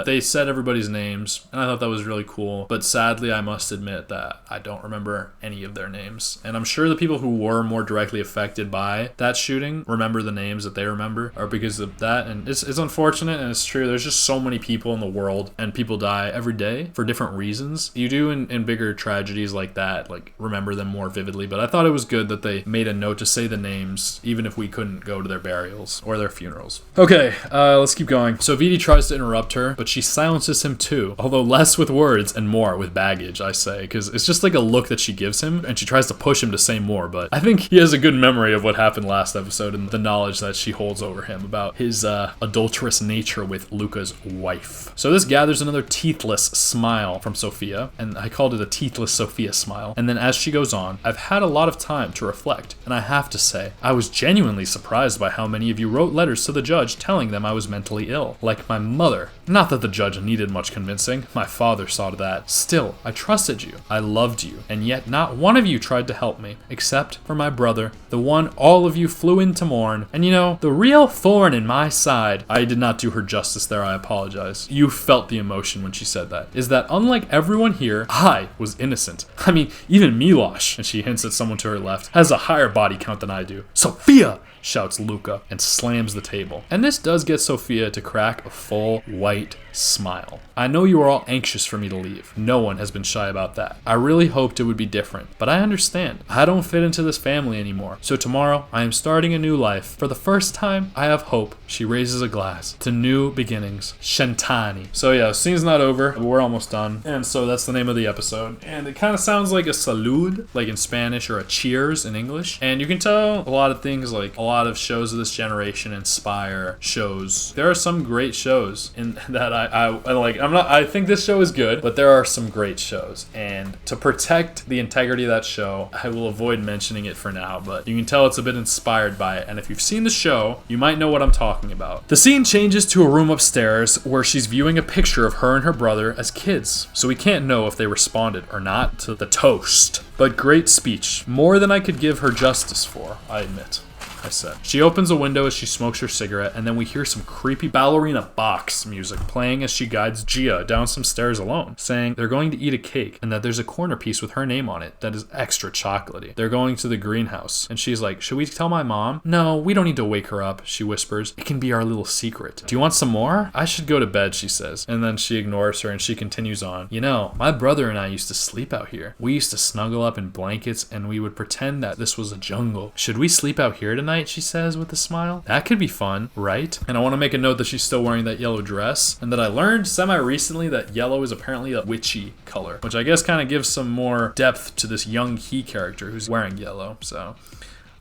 they said everybody's names, and I thought that was really cool. But sadly, I must admit that I don't remember any of their names. And I'm sure the people who were more directly affected by that shooting remember the names that they remember, or because of that. And it's unfortunate, and it's true. There's just so many people in the world, and people die every day for different reasons. You do in bigger tragedies like that, like, remember them more vividly. But I thought it was good that they made a note to say the names, even if we couldn't go to their burials or their funerals. Okay, let's keep going. So Vidi tries to interrupt her, but she silences him too, although less with words and more with baggage, I say, because it's just like a look that she gives him, and she tries to push him to say more, but I think he has a good memory of what happened last episode and the knowledge that she holds over him about his adulterous nature with Luca's wife. So this gathers another teethless smile from Sophia, and I called it a teethless Sophia smile, and then as she goes on, "I've had a lot of time to reflect, and I have to say, I was genuinely surprised by how many of you wrote letters to the judge telling them I was mentally ill, like my mother. Not that the judge needed much convincing, my father saw to that. Still, I trusted you, I loved you, and yet not one of you tried to help me, except for my brother, the one all of you flew in to mourn, and you know, the real thorn in my side." I did not do her justice there, I apologize. You felt the emotion when she said that. "Is that unlike everyone here, I was innocent. I mean, even Milosh," and she hints at someone to her left, "has a higher body count than I do." "Sophia!" shouts Luca and slams the table. And this does get Sophia to crack a full white smile. "I know you are all anxious for me to leave. No one has been shy about that. I really hoped it would be different, but I understand. I don't fit into this family anymore. So tomorrow, I am starting a new life. For the first time, I have hope." She raises a glass to new beginnings. Shantani. So yeah, scene's not over, but we're almost done. And so that's the name of the episode. And it kind of sounds like a salud, like in Spanish, or a cheers in English. And you can tell a lot of things, like a lot of shows of this generation inspire shows. There are some great shows in that I think this show is good, but there are some great shows. And to protect the integrity of that show, I will avoid mentioning it for now, but you can tell it's a bit inspired by it. And if you've seen the show, you might know what I'm talking about. The scene changes to a room upstairs where she's viewing a picture of her and her brother as kids. So we can't know if they responded or not to the toast. But great speech. More than I could give her justice for, I admit. I said. She opens a window as she smokes her cigarette, and then we hear some creepy ballerina box music playing as she guides Gia down some stairs alone, saying they're going to eat a cake and that there's a corner piece with her name on it that is extra chocolatey. They're going to the greenhouse, and she's like, should we tell my mom? No, we don't need to wake her up, she whispers. It can be our little secret. Do you want some more? I should go to bed, she says. And then she ignores her and she continues on. You know, my brother and I used to sleep out here. We used to snuggle up in blankets and we would pretend that this was a jungle. Should we sleep out here tonight? She says with a smile. That could be fun, right? And I want to make a note that she's still wearing that yellow dress, and that I learned semi-recently that yellow is apparently a witchy color, which I guess kind of gives some more depth to this young He character who's wearing yellow. So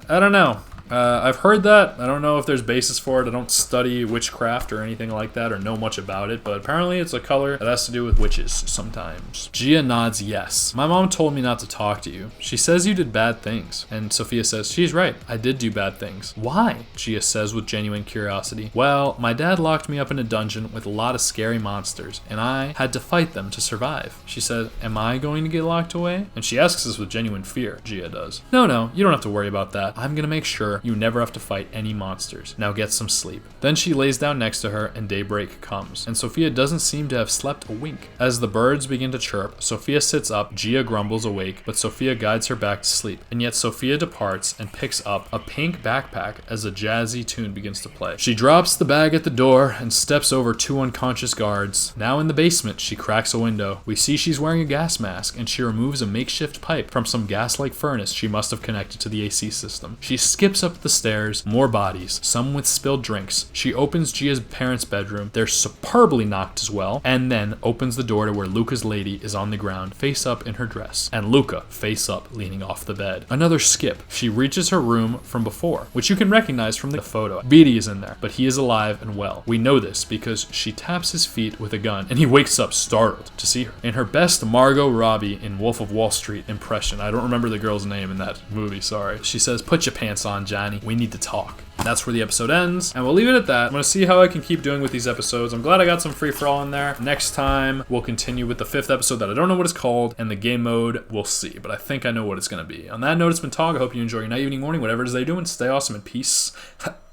I don't know. I've heard that. I don't know if there's basis for it. I don't study witchcraft or anything like that or know much about it, but apparently it's a color that has to do with witches sometimes. Gia nods yes. My mom told me not to talk to you. She says you did bad things. And Sophia says, she's right. I did do bad things. Why? Gia says with genuine curiosity. Well, my dad locked me up in a dungeon with a lot of scary monsters, and I had to fight them to survive. She said, am I going to get locked away? And she asks this with genuine fear, Gia does. No, you don't have to worry about that. I'm gonna make sure you never have to fight any monsters. Now get some sleep. Then she lays down next to her and daybreak comes, and Sophia doesn't seem to have slept a wink. As the birds begin to chirp, Sophia sits up, Gia grumbles awake, but Sophia guides her back to sleep. And yet Sophia departs and picks up a pink backpack as a jazzy tune begins to play. She drops the bag at the door and steps over 2 unconscious guards. Now in the basement, she cracks a window. We see she's wearing a gas mask, and she removes a makeshift pipe from some gas-like furnace she must have connected to the AC system. She skips up the stairs, more bodies, some with spilled drinks. She opens Gia's parents' bedroom. They're superbly knocked as well, and then opens the door to where Luca's lady is on the ground, face up in her dress, and Luca face up, leaning off the bed. Another skip. She reaches her room from before, which you can recognize from the photo. Beatty is in there, but he is alive and well. We know this because she taps his feet with a gun, and he wakes up startled to see her. In her best Margot Robbie in Wolf of Wall Street impression, I don't remember the girl's name in that movie, sorry. She says, put your pants on, Johnny. We need to talk. And that's where the episode ends, and we'll leave it at that. I'm gonna see how I can keep doing with these episodes. I'm glad I got some free-for-all in there. Next time, we'll continue with the 5th episode that I don't know what it's called, and the game mode, we'll see, but I think I know what it's gonna be. On that note, it's been Tog. I hope you enjoy your night, evening, morning, whatever it is that you're doing. Stay awesome, and peace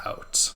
out.